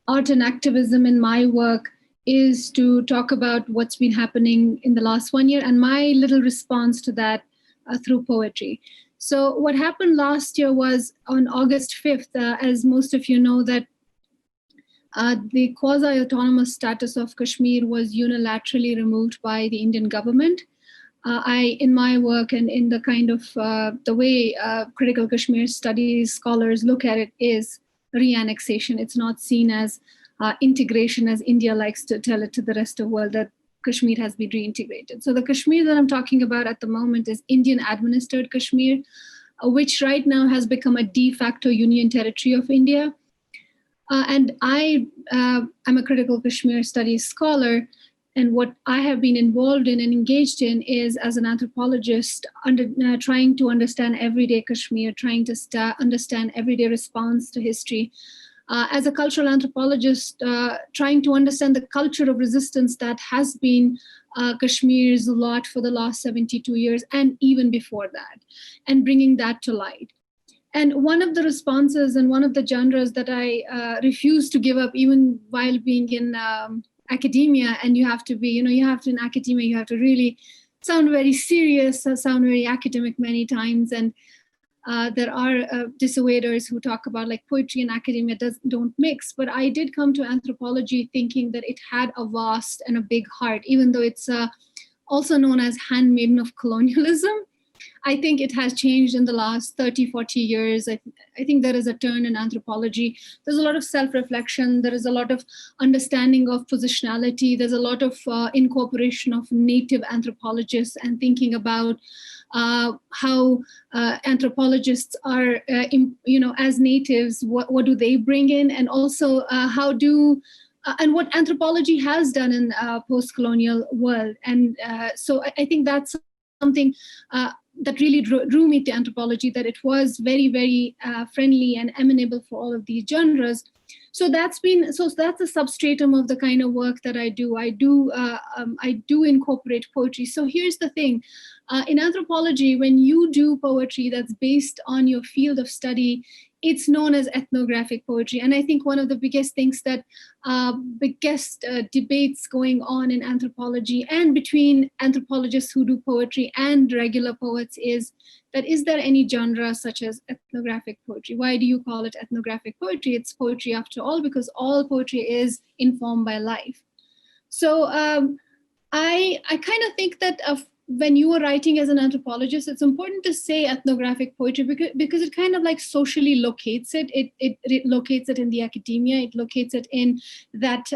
art and activism in my work is to talk about what's been happening in the last 1 year and my little response to that through poetry. So what happened last year was on August 5th, as most of you know, that the quasi-autonomous status of Kashmir was unilaterally removed by the Indian government. In my work and in the kind of the way critical Kashmir studies scholars look at it is re-annexation. It's not seen as integration as India likes to tell it to the rest of the world, that Kashmir has been reintegrated. So the Kashmir that I'm talking about at the moment is Indian administered Kashmir, which right now has become a de facto union territory of India. And I'm a critical Kashmir studies scholar, and what I have been involved in and engaged in is, as an anthropologist, trying to understand everyday Kashmir, trying to understand everyday response to history. As a cultural anthropologist, trying to understand the culture of resistance that has been Kashmir's lot for the last 72 years, and even before that, and bringing that to light. And one of the responses and one of the genres that I refuse to give up, even while being in academia, and you have to be, in academia, you have to really sound very serious, sound very academic many times. And there are dissuaders who talk about like poetry and academia don't mix. But I did come to anthropology thinking that it had a vast and a big heart, even though it's also known as handmaiden of colonialism. I think it has changed in the last 30, 40 years. I think there is a turn in anthropology. There's a lot of self-reflection. There is a lot of understanding of positionality. There's a lot of incorporation of native anthropologists and thinking about how anthropologists are, as natives, what do they bring in? And also and what anthropology has done in post-colonial world. And so I think that's something that really drew me to anthropology, that it was very, very friendly and amenable for all of these genres. So that's the substratum of the kind of work that I do. I do incorporate poetry. So here's the thing. In anthropology, when you do poetry that's based on your field of study, it's known as ethnographic poetry. And I think one of the biggest things that debates going on in anthropology and between anthropologists who do poetry and regular poets is there any genre such as ethnographic poetry? Why do you call it ethnographic poetry? It's poetry after all, because all poetry is informed by life. So I kind of think that when you are writing as an anthropologist, it's important to say ethnographic poetry because it kind of like socially locates it. It locates it in the academia. It locates it in that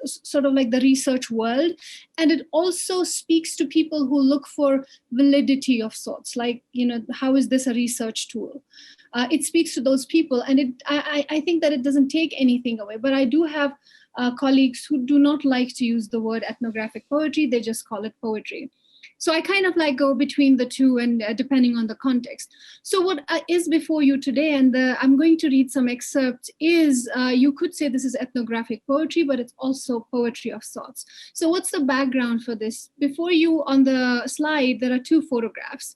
sort of like the research world. And it also speaks to people who look for validity of sorts, like, how is this a research tool? It speaks to those people. And I think that it doesn't take anything away. But I do have colleagues who do not like to use the word ethnographic poetry. They just call it poetry. So I kind of like go between the two, and depending on the context. So what is before you today, and I'm going to read some excerpts, is you could say this is ethnographic poetry, but it's also poetry of sorts. So what's the background for this? Before you on the slide, there are two photographs.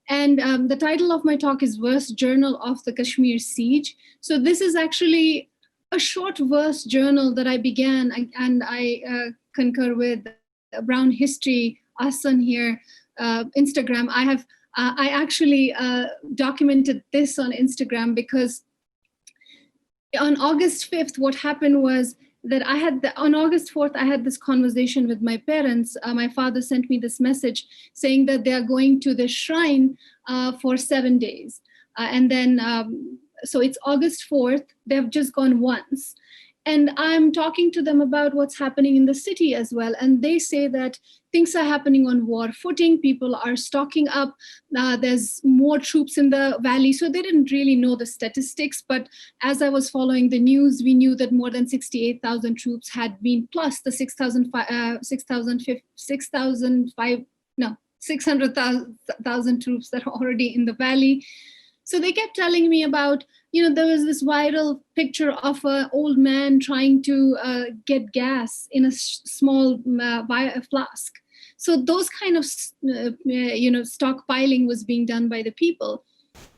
And the title of my talk is Verse Journal of the Kashmir Siege. So this is actually a short verse journal that I began, and I concur with Brown History, Asan here, Instagram. I actually documented this on Instagram because on August 5th, what happened was that on August 4th, I had this conversation with my parents. My father sent me this message saying that they are going to the shrine for 7 days. And then, so it's August 4th, they've just gone once. And I'm talking to them about what's happening in the city as well. And they say that things are happening on war footing. People are stocking up. There's more troops in the valley. So they didn't really know the statistics. But as I was following the news, we knew that more than 68,000 troops had been, plus the 600,000 troops that are already in the valley. So they kept telling me about, there was this viral picture of an old man trying to get gas in a small flask. So those kind of, stockpiling was being done by the people.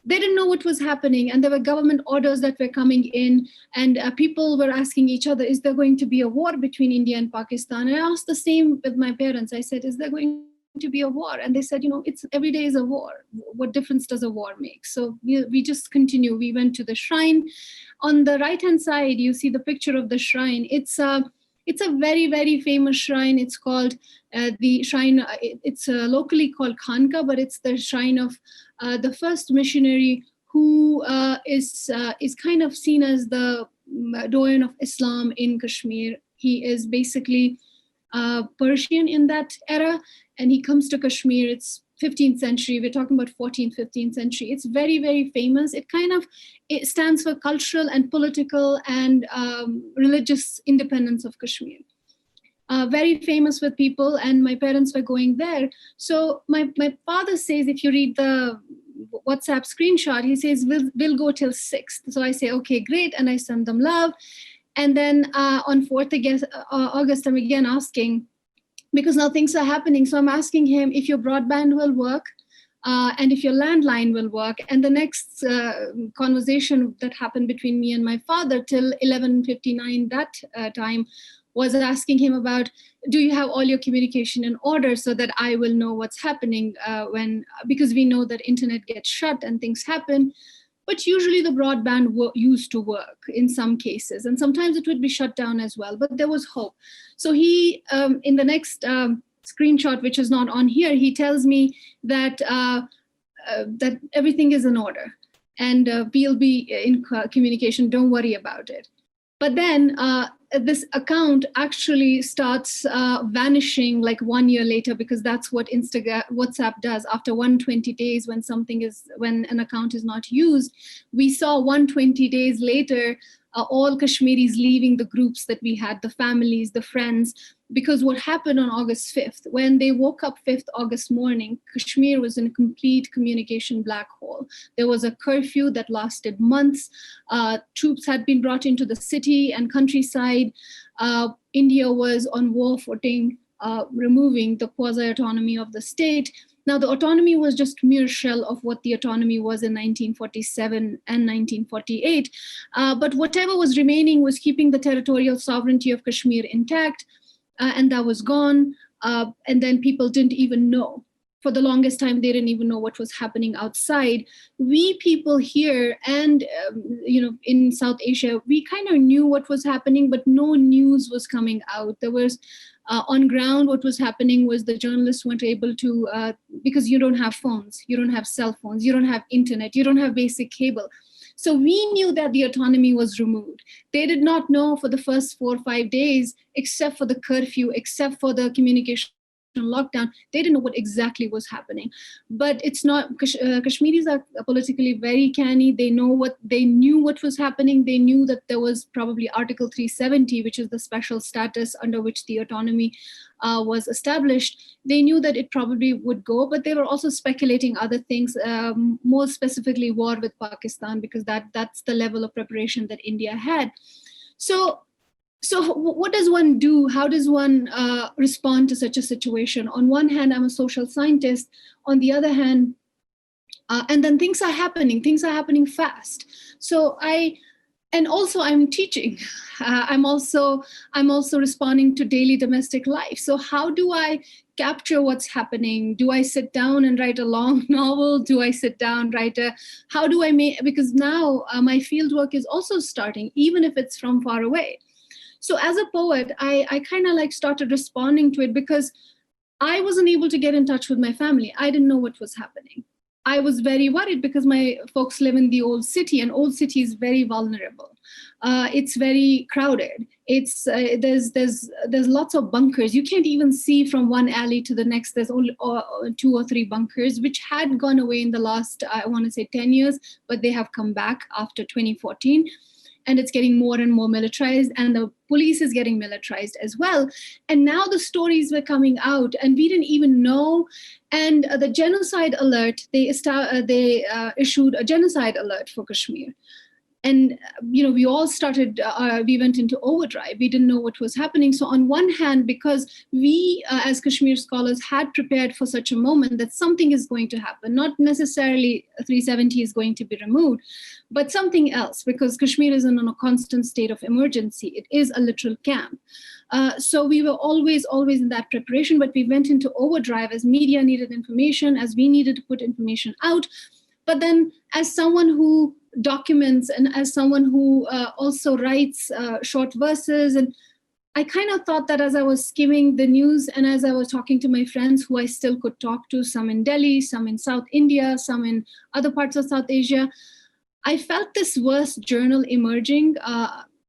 They didn't know what was happening, and there were government orders that were coming in, and people were asking each other, is there going to be a war between India and Pakistan? And I asked the same with my parents. I said, is there going to be a war? And they said, it's every day is a war. What difference does a war make? So we just continue. We went to the shrine. On the right hand side, you see the picture of the shrine. It's a very, very famous shrine. It's called the shrine. It's locally called Khanka, but it's the shrine of the first missionary who is kind of seen as the doyen of Islam in Kashmir. He is basically Persian in that era, and he comes to Kashmir. It's 15th century. We're talking about 14th, 15th century. It's very, very famous. It stands for cultural and political and religious independence of Kashmir. Very famous with people, and my parents were going there. So my father says, if you read the WhatsApp screenshot, he says, we'll go till 6th. So I say, okay, great. And I send them love. And then on 4th August, I'm again asking, because now things are happening. So I'm asking him if your broadband will work. and if your landline will work. And the next conversation that happened between me and my father till 11:59 that time was asking him about, do you have all your communication in order so that I will know what's happening because we know that internet gets shut and things happen. But usually the broadband used to work in some cases, and sometimes it would be shut down as well, but there was hope. So he, in the next screenshot, which is not on here, he tells me that that everything is in order and we'll be in communication, don't worry about it. But then this account actually starts vanishing like 1 year later, because that's what WhatsApp does. After 120 days, when an account is not used, we saw 120 days later, all Kashmiris leaving the groups that we had, the families, the friends, because what happened on August 5th, when they woke up 5th August morning, Kashmir was in a complete communication black hole. There was a curfew that lasted months. Troops had been brought into the city and countryside. India was on war footing, removing the quasi-autonomy of the state. Now, the autonomy was just mere shell of what the autonomy was in 1947 and 1948. But whatever was remaining was keeping the territorial sovereignty of Kashmir intact, and that was gone. And then people didn't even know. For the longest time, they didn't even know what was happening outside. We people here and in South Asia, we kind of knew what was happening, but no news was coming out. There was on ground, what was happening was the journalists weren't able to, because you don't have phones, you don't have cell phones, you don't have internet, you don't have basic cable. So we knew that the autonomy was removed. They did not know for the first 4 or 5 days, except for the curfew, except for the communication lockdown, they didn't know what exactly was happening. But it's not, Kashmiris are politically very canny. They knew what was happening. They knew that there was probably Article 370, which is the special status under which the autonomy was established. They knew that it probably would go, but they were also speculating other things, more specifically war with Pakistan, because that's the level of preparation that India had. So what does one do? How does one respond to such a situation? On one hand, I'm a social scientist. On the other hand, and then things are happening fast. So I'm teaching. I'm also responding to daily domestic life. So how do I capture what's happening? Do I sit down and write a long novel? Do I sit down, how do I make, because now my field work is also starting, even if it's from far away. So as a poet, I kind of started responding to it because I wasn't able to get in touch with my family. I didn't know what was happening. I was very worried because my folks live in the old city, and old city is very vulnerable. It's very crowded. It's there's lots of bunkers. You can't even see from one alley to the next. There's only 2 or 3 bunkers, which had gone away in the last, I want to say 10 years, but they have come back after 2014. And it's getting more and more militarized, and the police is getting militarized as well. And now the stories were coming out, and we didn't even know. And the genocide alert, they issued a genocide alert for Kashmir. And we all started, we went into overdrive. We didn't know what was happening. So on one hand, because we as Kashmir scholars had prepared for such a moment that something is going to happen, not necessarily 370 is going to be removed, but something else, because Kashmir is in a constant state of emergency. It is a literal camp. So we were always in that preparation, but we went into overdrive as media needed information, as we needed to put information out. But then as someone who documents and as someone who also writes short verses, and I kind of thought that as I was skimming the news and as I was talking to my friends who I still could talk to, some in Delhi, some in South India, some in other parts of South Asia, I felt this worst journal emerging.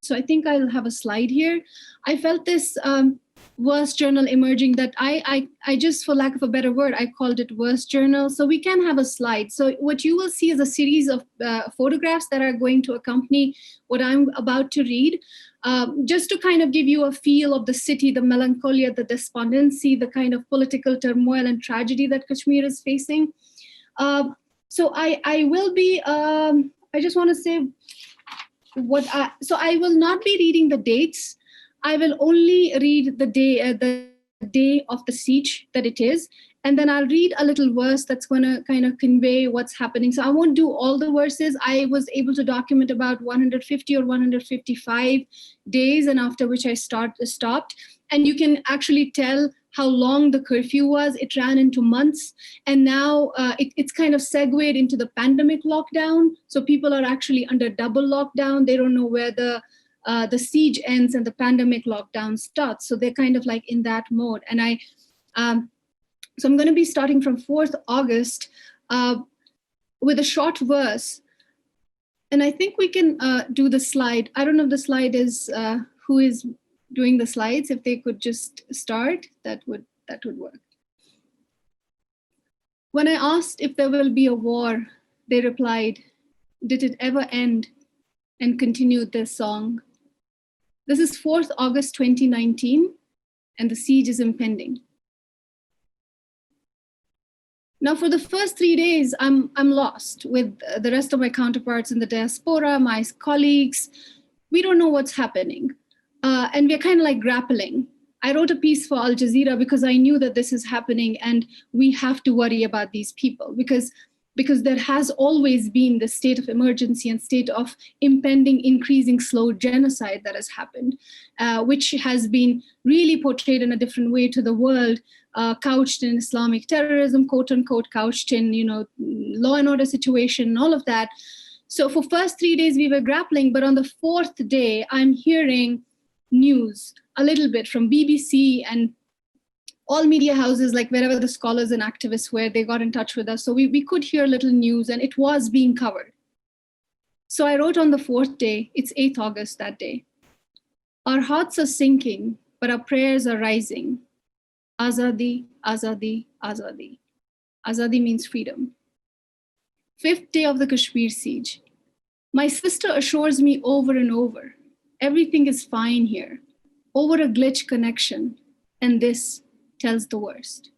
So I think I'll have a slide here. I felt this worst journal emerging that I just, for lack of a better word, I called it worst journal. So we can have a slide. So what you will see is a series of photographs that are going to accompany what I'm about to read, just to kind of give you a feel of the city, the melancholia, the despondency, the kind of political turmoil and tragedy that Kashmir is facing. So I will be, I just want to say so I will not be reading the dates. I will only read the day of the siege that it is, And then I'll read a little verse that's going to kind of convey what's happening. So I won't do all the verses. I was able to document about 150 or 155 days, and after which I stopped. And you can actually tell how long the curfew was. It ran into months. And now it's kind of segued into the pandemic lockdown. So people are actually under double lockdown. They don't know where the siege ends and the pandemic lockdown starts. So they're kind of like in that mode. And so I'm going to be starting from 4th August with a short verse. And I think we can do the slide. I don't know if the slide is, who is doing the slides. If they could just start, that would work. When I asked if there will be a war, they replied, "Did it ever end?" and continued their song. This is 4th August 2019, and the siege is impending. Now, for the first 3 days, I'm lost with the rest of my counterparts in the diaspora, my colleagues. We don't know what's happening. And we're kind of like grappling. I wrote a piece for Al Jazeera because I knew that this is happening and we have to worry about these people because there has always been the state of emergency and state of impending, increasing, slow genocide that has happened, which has been really portrayed in a different way to the world, couched in Islamic terrorism, quote unquote, couched in, law and order situation, all of that. So for first 3 days we were grappling, but on the 4th day, I'm hearing news a little bit from BBC and all media houses, like wherever the scholars and activists were, they got in touch with us. So we could hear little news and it was being covered. So I wrote on the 4th day, it's 8th August that day. Our hearts are sinking, but our prayers are rising. Azadi, Azadi, Azadi. Azadi means freedom. 5th day of the Kashmir siege. My sister assures me over and over, everything is fine here, over a glitch connection, and this tells the worst.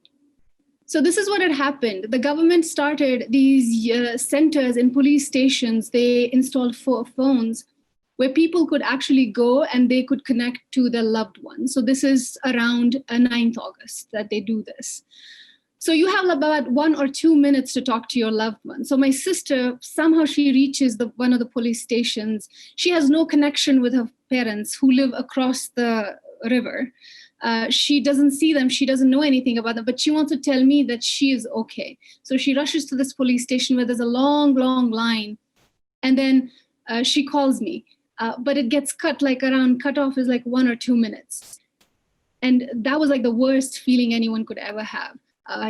So this is what had happened. The government started these centers in police stations. They installed phones where people could actually go and they could connect to their loved ones. So this is around 9th August that they do this. So you have about 1 or 2 minutes to talk to your loved one. So my sister, somehow she reaches one of the police stations. She has no connection with her parents who live across the river. She doesn't see them. She doesn't know anything about them, but she wants to tell me that she is okay. So she rushes to this police station where there's a long, long line. And then she calls me, but it gets cut off is like 1 or 2 minutes. And that was like the worst feeling anyone could ever have.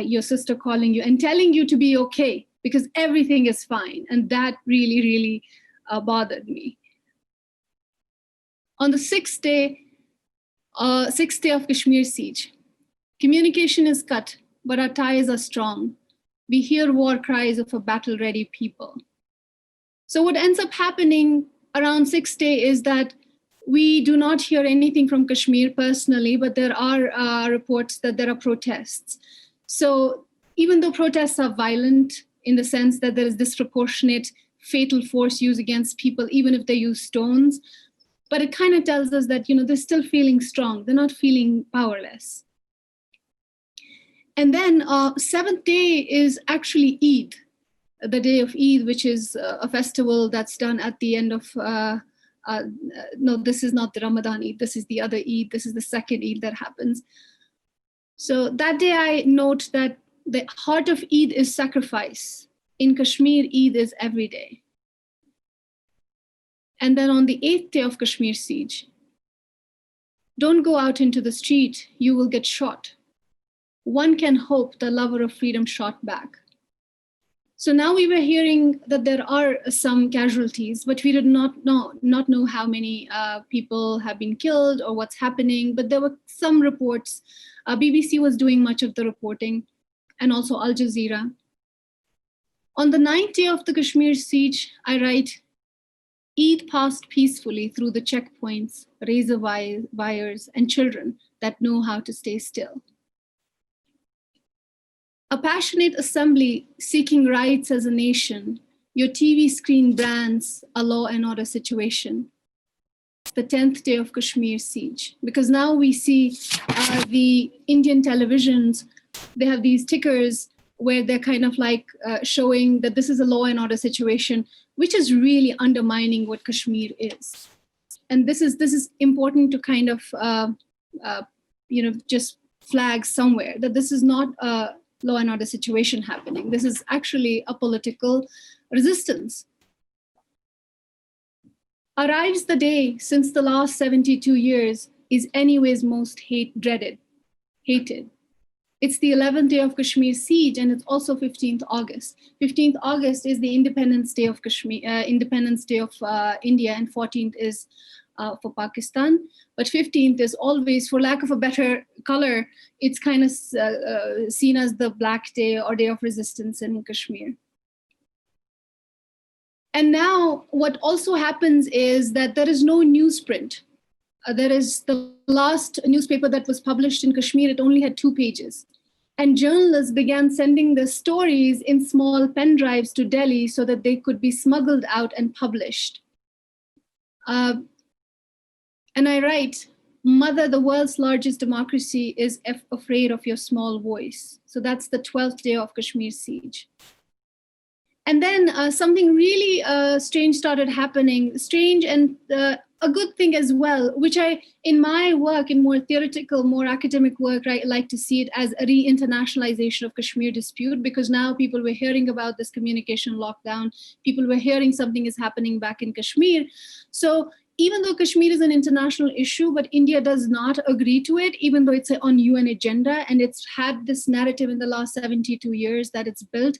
Your sister calling you and telling you to be okay because everything is fine. And that really, really bothered me. On the 6th day of Kashmir siege, communication is cut, but our ties are strong. We hear war cries of a battle-ready people. So what ends up happening around 6th day is that we do not hear anything from Kashmir personally, but there are reports that there are protests. So even though protests are violent in the sense that there is disproportionate fatal force used against people, even if they use stones, but it kind of tells us that, they're still feeling strong. They're not feeling powerless. And then 7th day is actually Eid, the day of Eid, which is a festival that's done at the end of, no, this is not the Ramadan Eid. This is the other Eid. This is the second Eid that happens. So that day I note that the heart of Eid is sacrifice. In Kashmir, Eid is every day. And then on the 8th day of Kashmir siege, don't go out into the street, you will get shot. One can hope the lover of freedom shot back. So now we were hearing that there are some casualties, but we did not know how many people have been killed or what's happening, but there were some reports. BBC was doing much of the reporting, and also Al Jazeera. On the 9th day of the Kashmir siege, I write, Eid passed peacefully through the checkpoints, razor wires, and children that know how to stay still. A passionate assembly seeking rights as a nation, your TV screen brands a law and order situation. The 10th day of Kashmir siege, because now we see the Indian televisions they have these tickers where they're kind of like showing that this is a law and order situation, which is really undermining what Kashmir is. And this is important to kind of just flag somewhere that this is not a law and order situation happening. This is actually a political resistance. Arrives the day since the last 72 years is anyways most hated. It's the 11th day of Kashmir siege, and it's also 15th August. 15th August is the Independence Day of Kashmir, Independence Day of India, and 14th is for Pakistan. But 15th is always, for lack of a better color, it's kind of seen as the Black Day or Day of Resistance in Kashmir. And now what also happens is that there is no newsprint. There is the last newspaper that was published in Kashmir, it only had 2 pages. And journalists began sending the stories in small pen drives to Delhi so that they could be smuggled out and published. And I write, "Mother, the world's largest democracy is afraid of your small voice." So that's the 12th day of Kashmir siege. And then something really strange started happening, strange and a good thing as well, which I, in my work, in more theoretical, more academic work, I like to see it as a re-internationalization of Kashmir dispute, because now people were hearing about this communication lockdown, people were hearing something is happening back in Kashmir. So even though Kashmir is an international issue, but India does not agree to it, even though it's on UN agenda, and it's had this narrative in the last 72 years that it's built.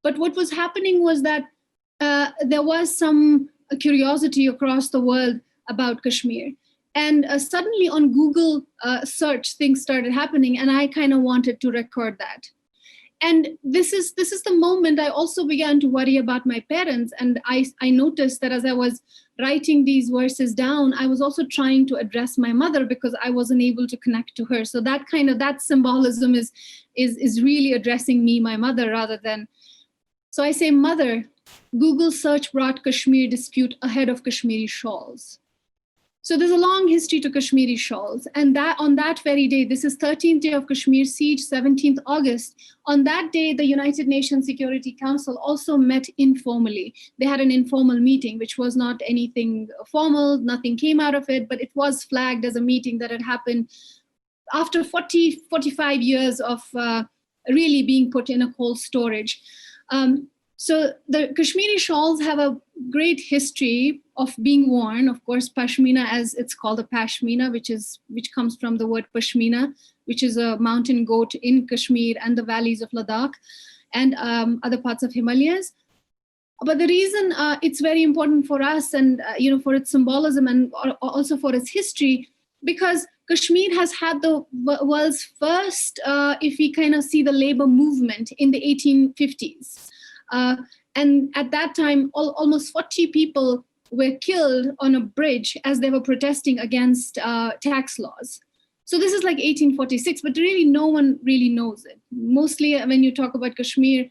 But what was happening was that there was some curiosity across the world about Kashmir. And suddenly on Google search, things started happening, and I kind of wanted to record that. And this is the moment I also began to worry about my parents. And I noticed that as I was writing these verses down, I was also trying to address my mother because I wasn't able to connect to her. So that symbolism is really addressing me, my mother, rather than. So I say, "Mother, Google search brought Kashmir dispute ahead of Kashmiri shawls." So there's a long history to Kashmiri shawls. And that on that very day, this is 13th day of Kashmir siege, 17th August. On that day, the United Nations Security Council also met informally. They had an informal meeting, which was not anything formal, nothing came out of it, but it was flagged as a meeting that had happened after 45 years of really being put in a cold storage. So the Kashmiri shawls have a great history of being worn. Of course, pashmina, as it's called, a pashmina, which comes from the word pashmina, which is a mountain goat in Kashmir and the valleys of Ladakh and other parts of Himalayas. But the reason it's very important for us, and for its symbolism and also for its history, because Kashmir has had the world's first, if we kind of see the labor movement in the 1850s. And at that time, almost 40 people were killed on a bridge as they were protesting against tax laws. So this is like 1846, but really no one really knows it. Mostly when you talk about Kashmir,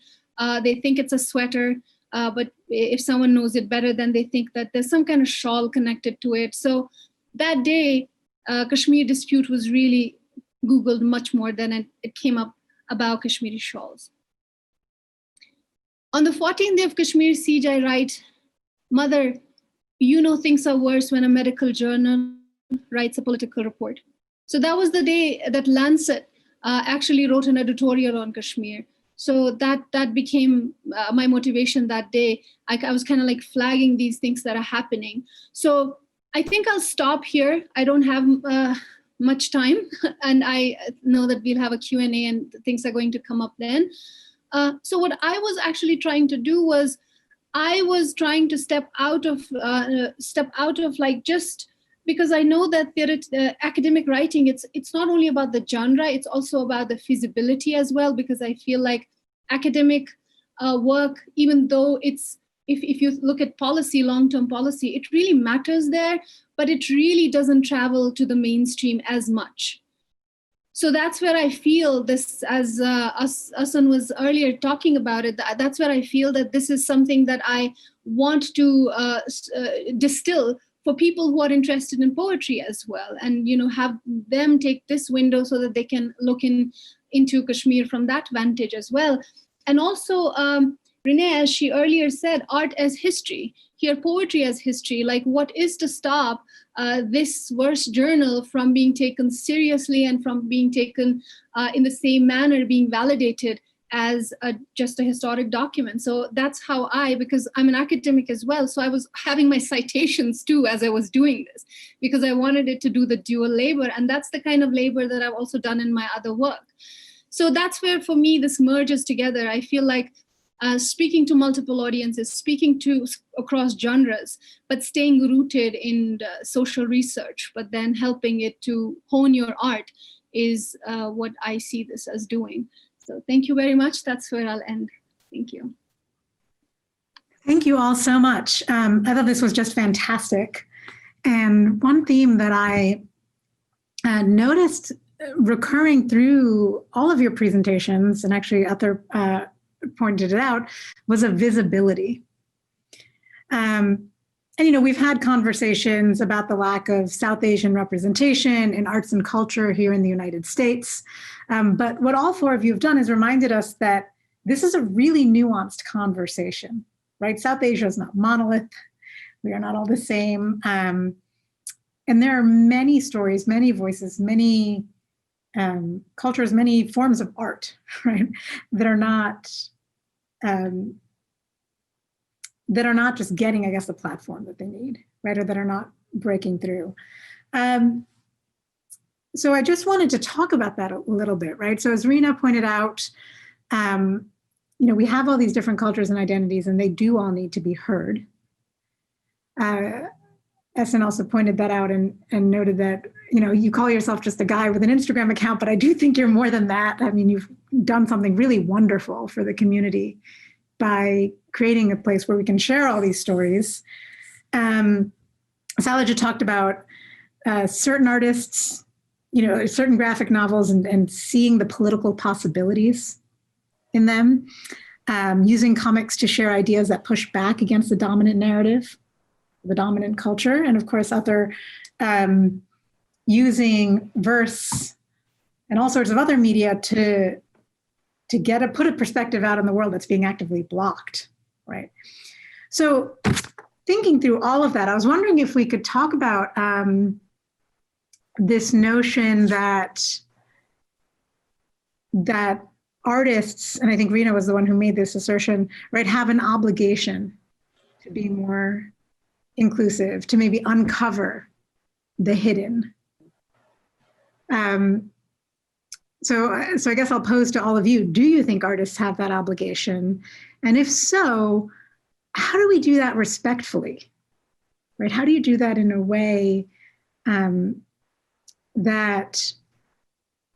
they think it's a sweater, but if someone knows it better, then they think that there's some kind of shawl connected to it. So that day, Kashmir dispute was really Googled much more than it came up about Kashmiri shawls. On the 14th day of Kashmir siege, I write, "Mother, things are worse when a medical journal writes a political report." So that was the day that Lancet actually wrote an editorial on Kashmir. So that became my motivation that day. I was kind of like flagging these things that are happening. So I think I'll stop here. I don't have much time, and I know that we'll have a Q&A and things are going to come up then. So what I was actually trying to do was, I was trying to step out of like, just because I know that academic writing, it's not only about the genre, it's also about the feasibility as well, because I feel like academic work, even though if you look at policy, long-term policy, it really matters there, but it really doesn't travel to the mainstream as much. So that's where I feel this, as Asan was earlier talking about it, that's where I feel that this is something that I want to distill for people who are interested in poetry as well, and have them take this window so that they can look in into Kashmir from that vantage as well. And also, Renee, as she earlier said, art as history, here poetry as history, like what is to stop this verse journal from being taken seriously and from being taken in the same manner, being validated as just a historic document. So that's how because I'm an academic as well, so I was having my citations too as I was doing this, because I wanted it to do the dual labor, and that's the kind of labor that I've also done in my other work. So that's where, for me, this merges together. I feel like speaking to multiple audiences, speaking to across genres, but staying rooted in social research, but then helping it to hone your art is what I see this as doing. So thank you very much. That's where I'll end. Thank you. Thank you all so much. I thought this was just fantastic. And one theme that I noticed recurring through all of your presentations, and actually Arthur pointed it out, was a visibility. And, you know, we've had conversations about the lack of South Asian representation in arts and culture here in the United States. But what all four of you have done is reminded us that this is a really nuanced conversation, right? South Asia is not monolith. We are not all the same. And there are many stories, many voices, many cultures, many forms of art, right, that are not just getting, I guess, the platform that they need, right, or that are not breaking through. So I just wanted to talk about that a little bit, right? So as Rena pointed out, you know, we have all these different cultures and identities, and they do all need to be heard. Essen also pointed that out and noted that, you know, you call yourself just a guy with an Instagram account, but I do think you're more than that. I mean, you've done something really wonderful for the community by creating a place where we can share all these stories. Salaja talked about certain artists, you know, certain graphic novels and seeing the political possibilities in them, using comics to share ideas that push back against the dominant narrative, the dominant culture, and of course other using verse and all sorts of other media to put a perspective out in the world that's being actively blocked, right? So thinking through all of that, I was wondering if we could talk about this notion that artists, and I think Rena was the one who made this assertion, right, have an obligation to be more inclusive, to maybe uncover the hidden. So I guess I'll pose to all of you, do you think artists have that obligation? And if so, how do we do that respectfully, right? How do you do that in a way that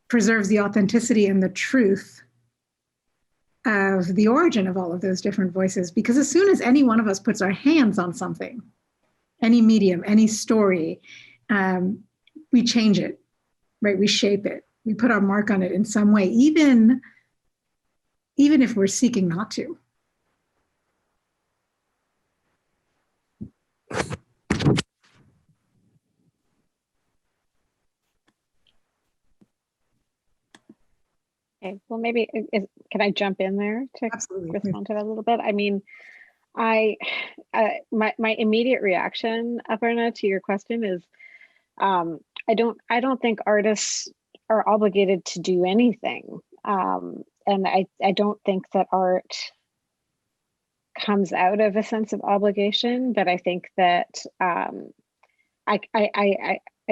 preserves the authenticity and the truth of the origin of all of those different voices? Because as soon as any one of us puts our hands on something, any medium, any story, we change it, right? We shape it. We put our mark on it in some way, even if we're seeking not to. Okay, well, maybe can I jump in there to Absolutely. respond to that a little bit? I mean, my immediate reaction, Aparna, to your question is, I don't think artists are obligated to do anything, and I don't think that art comes out of a sense of obligation. But I think that I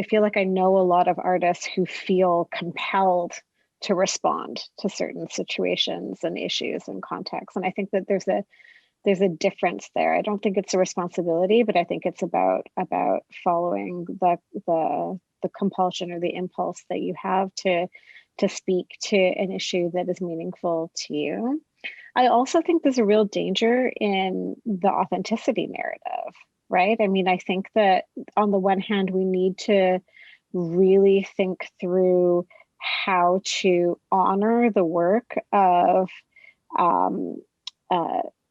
feel like I know a lot of artists who feel compelled to respond to certain situations and issues and contexts, and I think that there's a difference there. I don't think it's a responsibility, but I think it's about following the compulsion or the impulse that you have to speak to an issue that is meaningful to you. I also think there's a real danger in the authenticity narrative, right? I mean, I think that on the one hand, we need to really think through how to honor the work of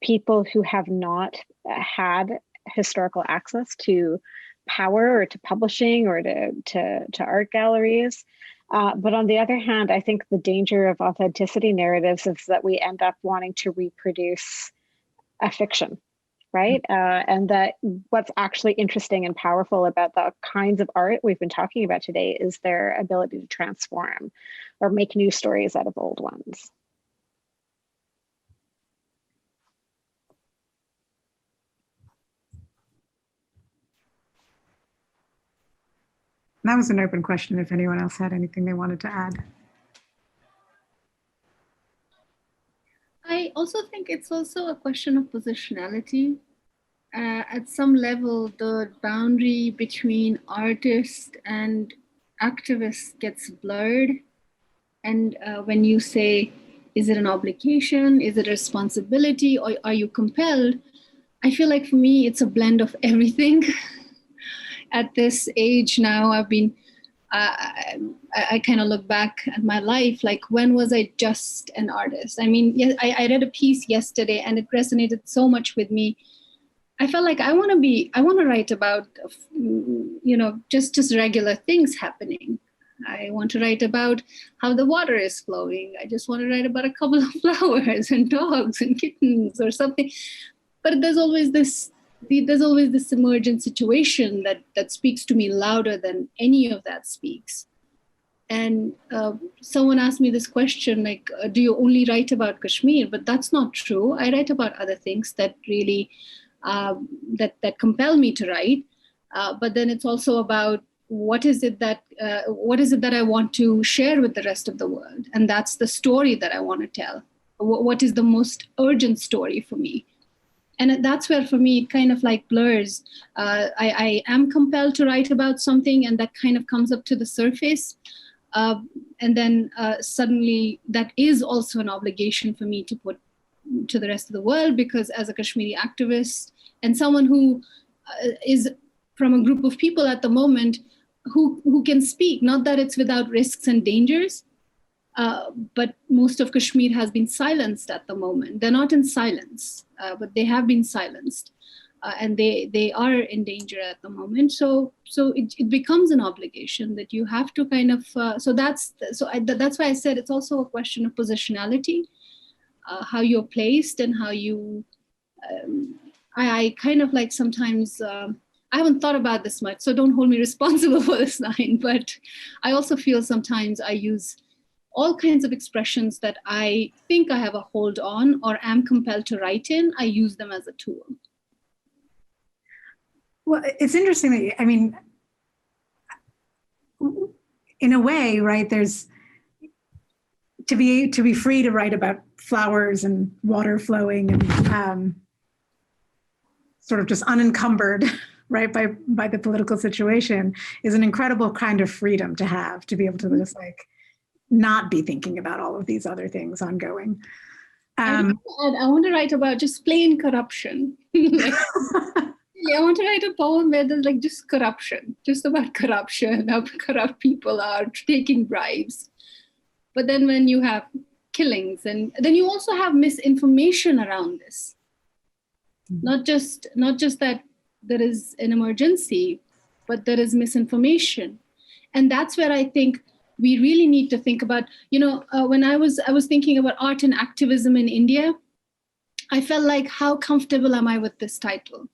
people who have not had historical access to power or to publishing or to art galleries, But on the other hand, I think the danger of authenticity narratives is that we end up wanting to reproduce a fiction, right? And that what's actually interesting and powerful about the kinds of art we've been talking about today is their ability to transform or make new stories out of old ones. That was an open question if anyone else had anything they wanted to add. I also think it's also a question of positionality. At some level, the boundary between artist and activist gets blurred. And when you say, is it an obligation? Is it a responsibility? Or are you compelled? I feel like for me, it's a blend of everything. At this age now, I've been, I kind of look back at my life, like when was I just an artist? I mean, I read a piece yesterday and it resonated so much with me. I felt like I want to write about, just regular things happening. I want to write about how the water is flowing. I just want to write about a couple of flowers and dogs and kittens or something. But there's always this emergent situation that speaks to me louder than any of that speaks. And someone asked me this question, like, do you only write about Kashmir? But that's not true. I write about other things that really, that compel me to write. But then it's also about what is it that I want to share with the rest of the world? And that's the story that I want to tell. What is the most urgent story for me? And that's where, for me, it kind of like blurs. I am compelled to write about something, and that kind of comes up to the surface. And then suddenly that is also an obligation for me to put to the rest of the world, because as a Kashmiri activist and someone who is from a group of people at the moment who can speak, not that it's without risks and dangers, but most of Kashmir has been silenced at the moment. They're not in silence, but they have been silenced, and they are in danger at the moment. So it becomes an obligation that you have to kind of. That's why I said it's also a question of positionality, how you're placed and how you. I kind of like sometimes. I haven't thought about this much, so don't hold me responsible for this line. But I also feel sometimes I use all kinds of expressions that I think I have a hold on or am compelled to write in. I use them as a tool. Well, it's interesting that, I mean, in a way, right, there's to be free to write about flowers and water flowing and sort of just unencumbered, right, by the political situation is an incredible kind of freedom to have, to be able to just like not be thinking about all of these other things ongoing. I want to write about just plain corruption. I want to write a poem where there's like just corruption, just about corruption, how corrupt people are taking bribes. But then when you have killings, and then you also have misinformation around this. Not just that there is an emergency, but there is misinformation. And that's where I think we really need to think about, when I was thinking about art and activism in India, I felt like, how comfortable am I with this title?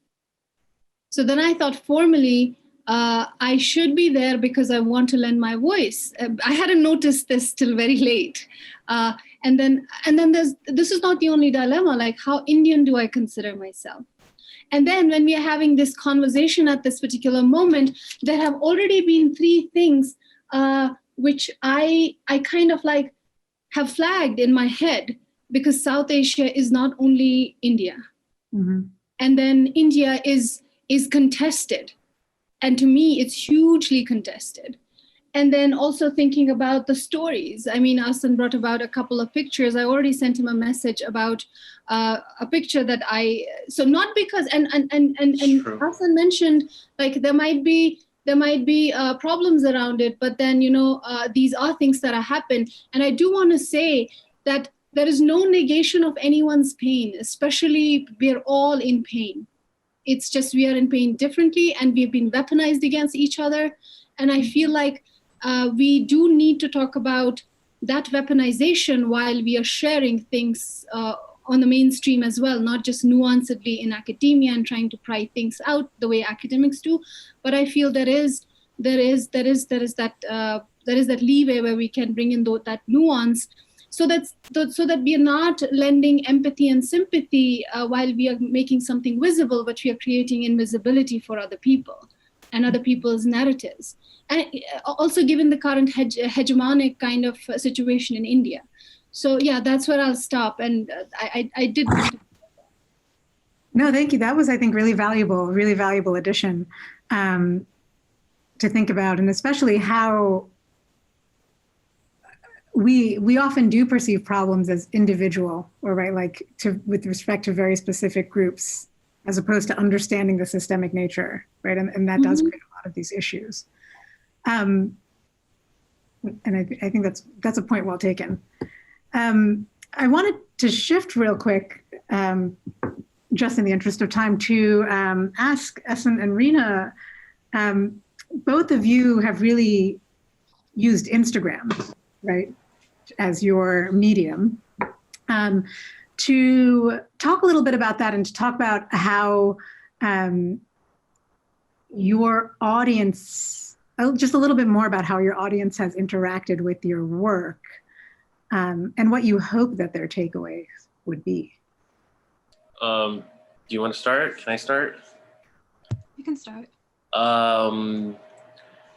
So then I thought formally, I should be there because I want to lend my voice. I hadn't noticed this till very late. And then this is not the only dilemma, like how Indian do I consider myself? And then when we are having this conversation at this particular moment, there have already been 3 things which I kind of like have flagged in my head, because South Asia is not only India. Mm-hmm. And then India is contested. And to me, it's hugely contested. And then also thinking about the stories. I mean, Asan brought about a couple of pictures. I already sent him a message about a picture that so not because, and Asan mentioned, like there might be problems around it, but then, these are things that are happening. And I do want to say that there is no negation of anyone's pain, especially we're all in pain. It's just we are in pain differently, and we've been weaponized against each other. And I feel like we do need to talk about that weaponization while we are sharing things on the mainstream as well, not just nuancedly in academia and trying to pry things out the way academics do. But I feel there is that leeway where we can bring in that nuance, so that we are not lending empathy and sympathy while we are making something visible, but we are creating invisibility for other people and other people's narratives. And also given the current hegemonic kind of situation in India. So yeah, that's where I'll stop. And I did. No, thank you. That was, I think, really valuable addition to think about, and especially how we often do perceive problems as individual, or right, like with respect to very specific groups, as opposed to understanding the systemic nature, right? And that does create a lot of these issues. And I think that's a point well taken. I wanted to shift real quick, just in the interest of time, to ask Esen and Rina, both of you have really used Instagram, right, as your medium, to talk a little bit about that, and to talk about how your audience, just a little bit more about how your audience has interacted with your work, and what you hope that their takeaways would be. Do you want to start? Can I start? You can start.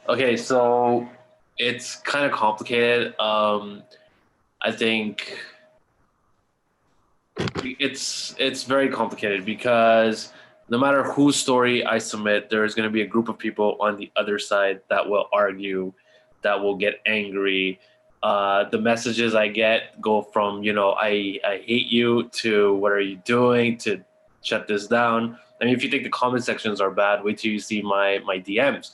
Okay, so it's kind of complicated. I think it's very complicated, because no matter whose story I submit, there is going to be a group of people on the other side that will argue, that will get angry. The messages I get go from, I hate you, to what are you doing, to shut this down. I mean, if you think the comment sections are bad, wait till you see my DMs.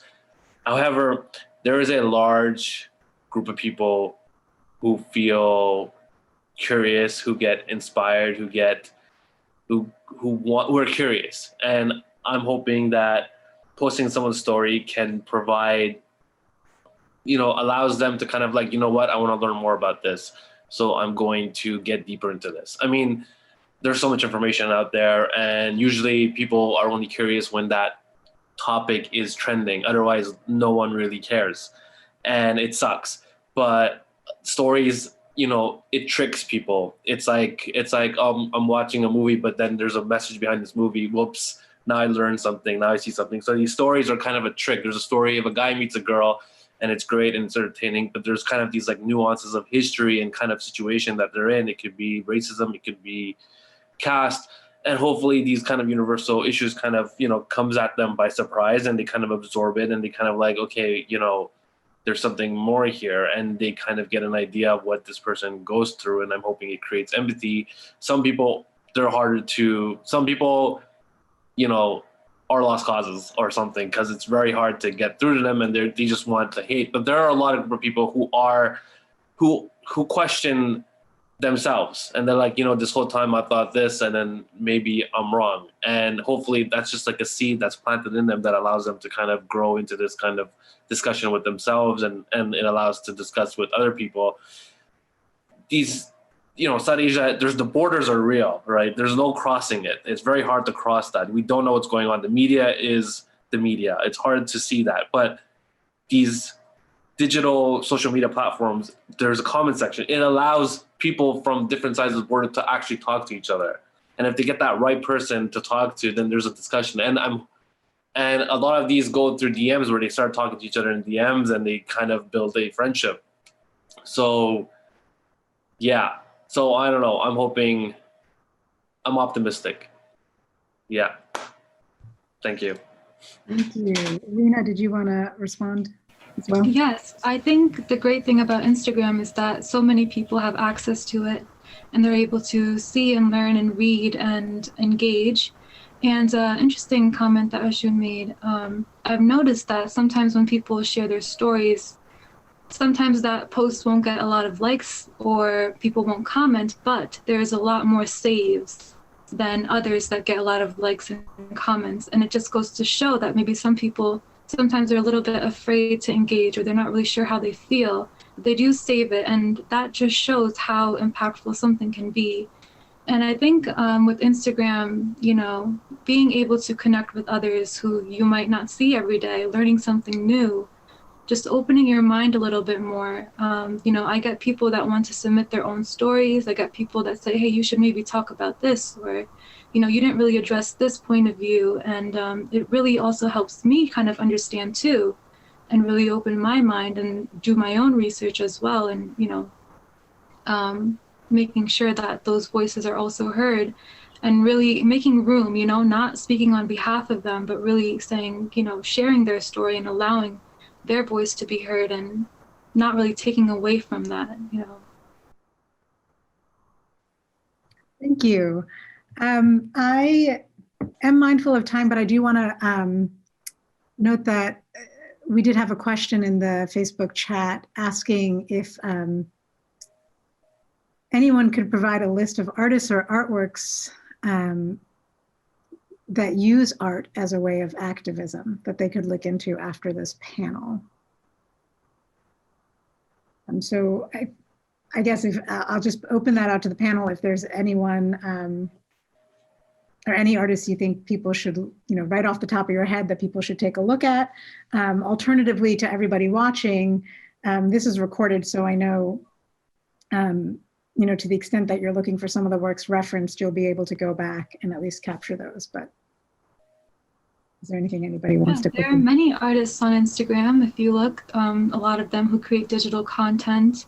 However, there is a large group of people who feel curious, who get inspired, who are curious. And I'm hoping that posting someone's story can provide, allows them to kind of like, I want to learn more about this, so I'm going to get deeper into this. I mean, there's so much information out there, and usually people are only curious when that topic is trending. Otherwise, no one really cares, and it sucks. But stories, it tricks people. It's like I'm watching a movie, but then there's a message behind this movie. Whoops, now I learned something, now I see something. So these stories are kind of a trick. There's a story of a guy meets a girl, and it's great and it's entertaining, but there's kind of these like nuances of history and kind of situation that they're in. It could be racism, it could be caste, and hopefully these kind of universal issues kind of, comes at them by surprise, and they kind of absorb it, and they kind of like, okay, there's something more here, and they kind of get an idea of what this person goes through, and I'm hoping it creates empathy. Some people, some people, are lost causes or something, because it's very hard to get through to them, and they just want to hate. But there are a lot of people who question themselves, and they're like, this whole time I thought this, and then maybe I'm wrong. And hopefully that's just like a seed that's planted in them that allows them to kind of grow into this kind of discussion with themselves, and it allows to discuss with other people. These, South Asia, the borders are real, right? There's no crossing it. It's very hard to cross that. We don't know what's going on. The media is the media. It's hard to see that. But these digital social media platforms, there's a comment section. It allows people from different sides of the border to actually talk to each other. And if they get that right person to talk to, then there's a discussion. And a lot of these go through DMs, where they start talking to each other in DMs, and they kind of build a friendship. So, yeah. So I don't know. I'm optimistic. Yeah. Thank you. Thank you. Rina, did you want to respond as well? Yes, I think the great thing about Instagram is that so many people have access to it, and they're able to see and learn and read and engage. And interesting comment that Ashwin made, I've noticed that sometimes when people share their stories, sometimes that post won't get a lot of likes or people won't comment, but there's a lot more saves than others that get a lot of likes and comments. And it just goes to show that maybe some people sometimes they're a little bit afraid to engage, or they're not really sure how they feel. They do save it, and that just shows how impactful something can be. And I think with Instagram, you know, being able to connect with others who you might not see every day, learning something new, just opening your mind a little bit more. You know, I get people that want to submit their own stories. I get people that say, hey, you should maybe talk about this, or, you know, you didn't really address this point of view. And it really also helps me kind of understand too, and really open my mind and do my own research as well. And, you know, making sure that those voices are also heard, and really making room, you know, not speaking on behalf of them, but really saying, you know, sharing their story and allowing their voice to be heard, and not really taking away from that, you know. Thank you. I am mindful of time, but I do want to note that we did have a question in the Facebook chat asking if anyone could provide a list of artists or artworks that use art as a way of activism that they could look into after this panel. So I guess if I'll just open that out to the panel, if there's anyone or any artists you think people should, you know, right off the top of your head that people should take a look at. Alternatively, to everybody watching, this is recorded, so I know, you know, to the extent that you're looking for some of the works referenced, you'll be able to go back and at least capture those. But is there anything anybody wants to? There are many artists on Instagram, if you look, a lot of them who create digital content,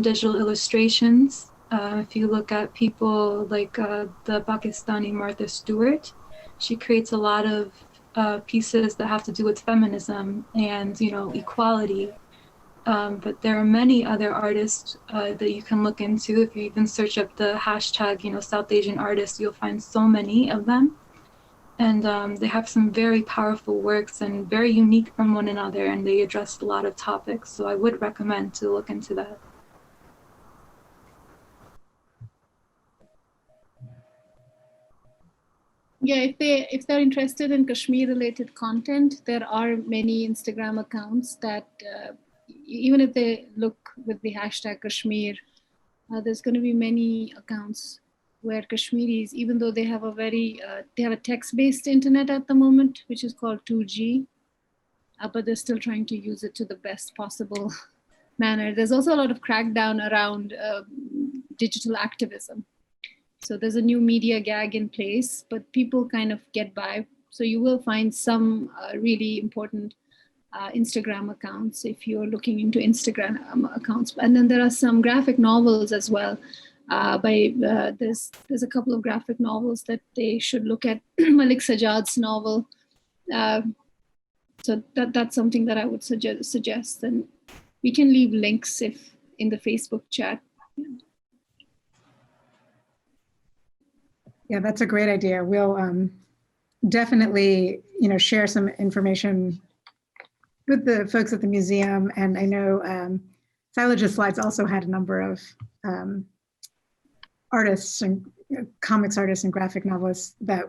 digital illustrations. If you look at people like the Pakistani Martha Stewart, she creates a lot of pieces that have to do with feminism and, you know, equality. But there are many other artists that you can look into. If you even search up the hashtag, you know, South Asian artists, you'll find so many of them. And they have some very powerful works and very unique from one another, and they address a lot of topics. So I would recommend to look into that. Yeah, if they're interested in Kashmir related content, there are many Instagram accounts that even if they look with the hashtag Kashmir, there's going to be many accounts where Kashmiris, even though they have they have a text-based internet at the moment, which is called 2G, but they're still trying to use it to the best possible manner. There's also a lot of crackdown around digital activism. So there's a new media gag in place, but people kind of get by. So you will find some really important Instagram accounts if you're looking into Instagram accounts. And then there are some graphic novels as well. There's a couple of graphic novels that they should look at. Malik Sajjad's novel. So that's something that I would suggest. And we can leave links if in the Facebook chat. Yeah, that's a great idea. We'll definitely, you know, share some information with the folks at the museum. And I know Silage's slides also had a number of artists and comics artists and graphic novelists that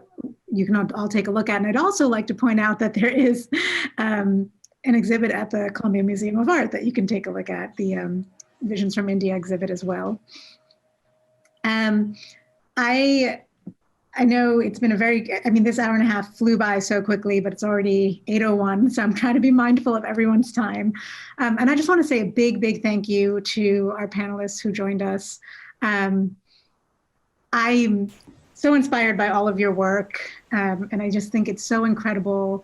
you can all take a look at. And I'd also like to point out that there is an exhibit at the Columbia Museum of Art that you can take a look at, the Visions from India exhibit as well. I know it's been this hour and a half flew by so quickly, but it's already 8:01. So I'm trying to be mindful of everyone's time. And I just want to say a big, big thank you to our panelists who joined us. I'm so inspired by all of your work. And I just think it's so incredible.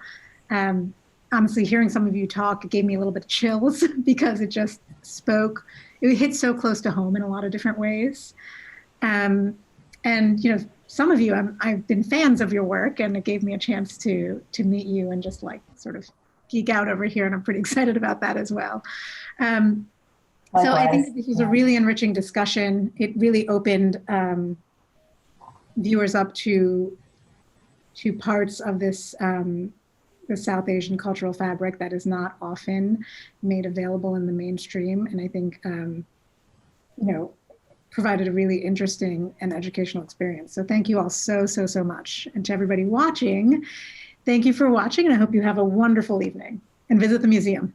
Honestly, hearing some of you talk gave me a little bit of chills because it just it hit so close to home in a lot of different ways. And, you know, some of you, I've been fans of your work, and it gave me a chance to meet you and just like sort of geek out over here. And I'm pretty excited about that as well. So I think that this was a really enriching discussion. It really opened viewers up to parts of this the South Asian cultural fabric that is not often made available in the mainstream. And I think, you know, provided a really interesting and educational experience. So thank you all so much. And to everybody watching, Thank you for watching, and I hope you have a wonderful evening and visit the museum.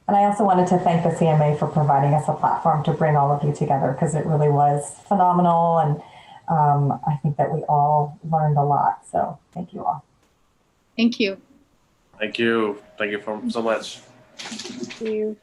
And I also wanted to thank the CMA for providing us a platform to bring all of you together, because it really was phenomenal. And I think that we all learned a lot. So thank you all. Thank you. Thank you. Thank you so much. Thank you.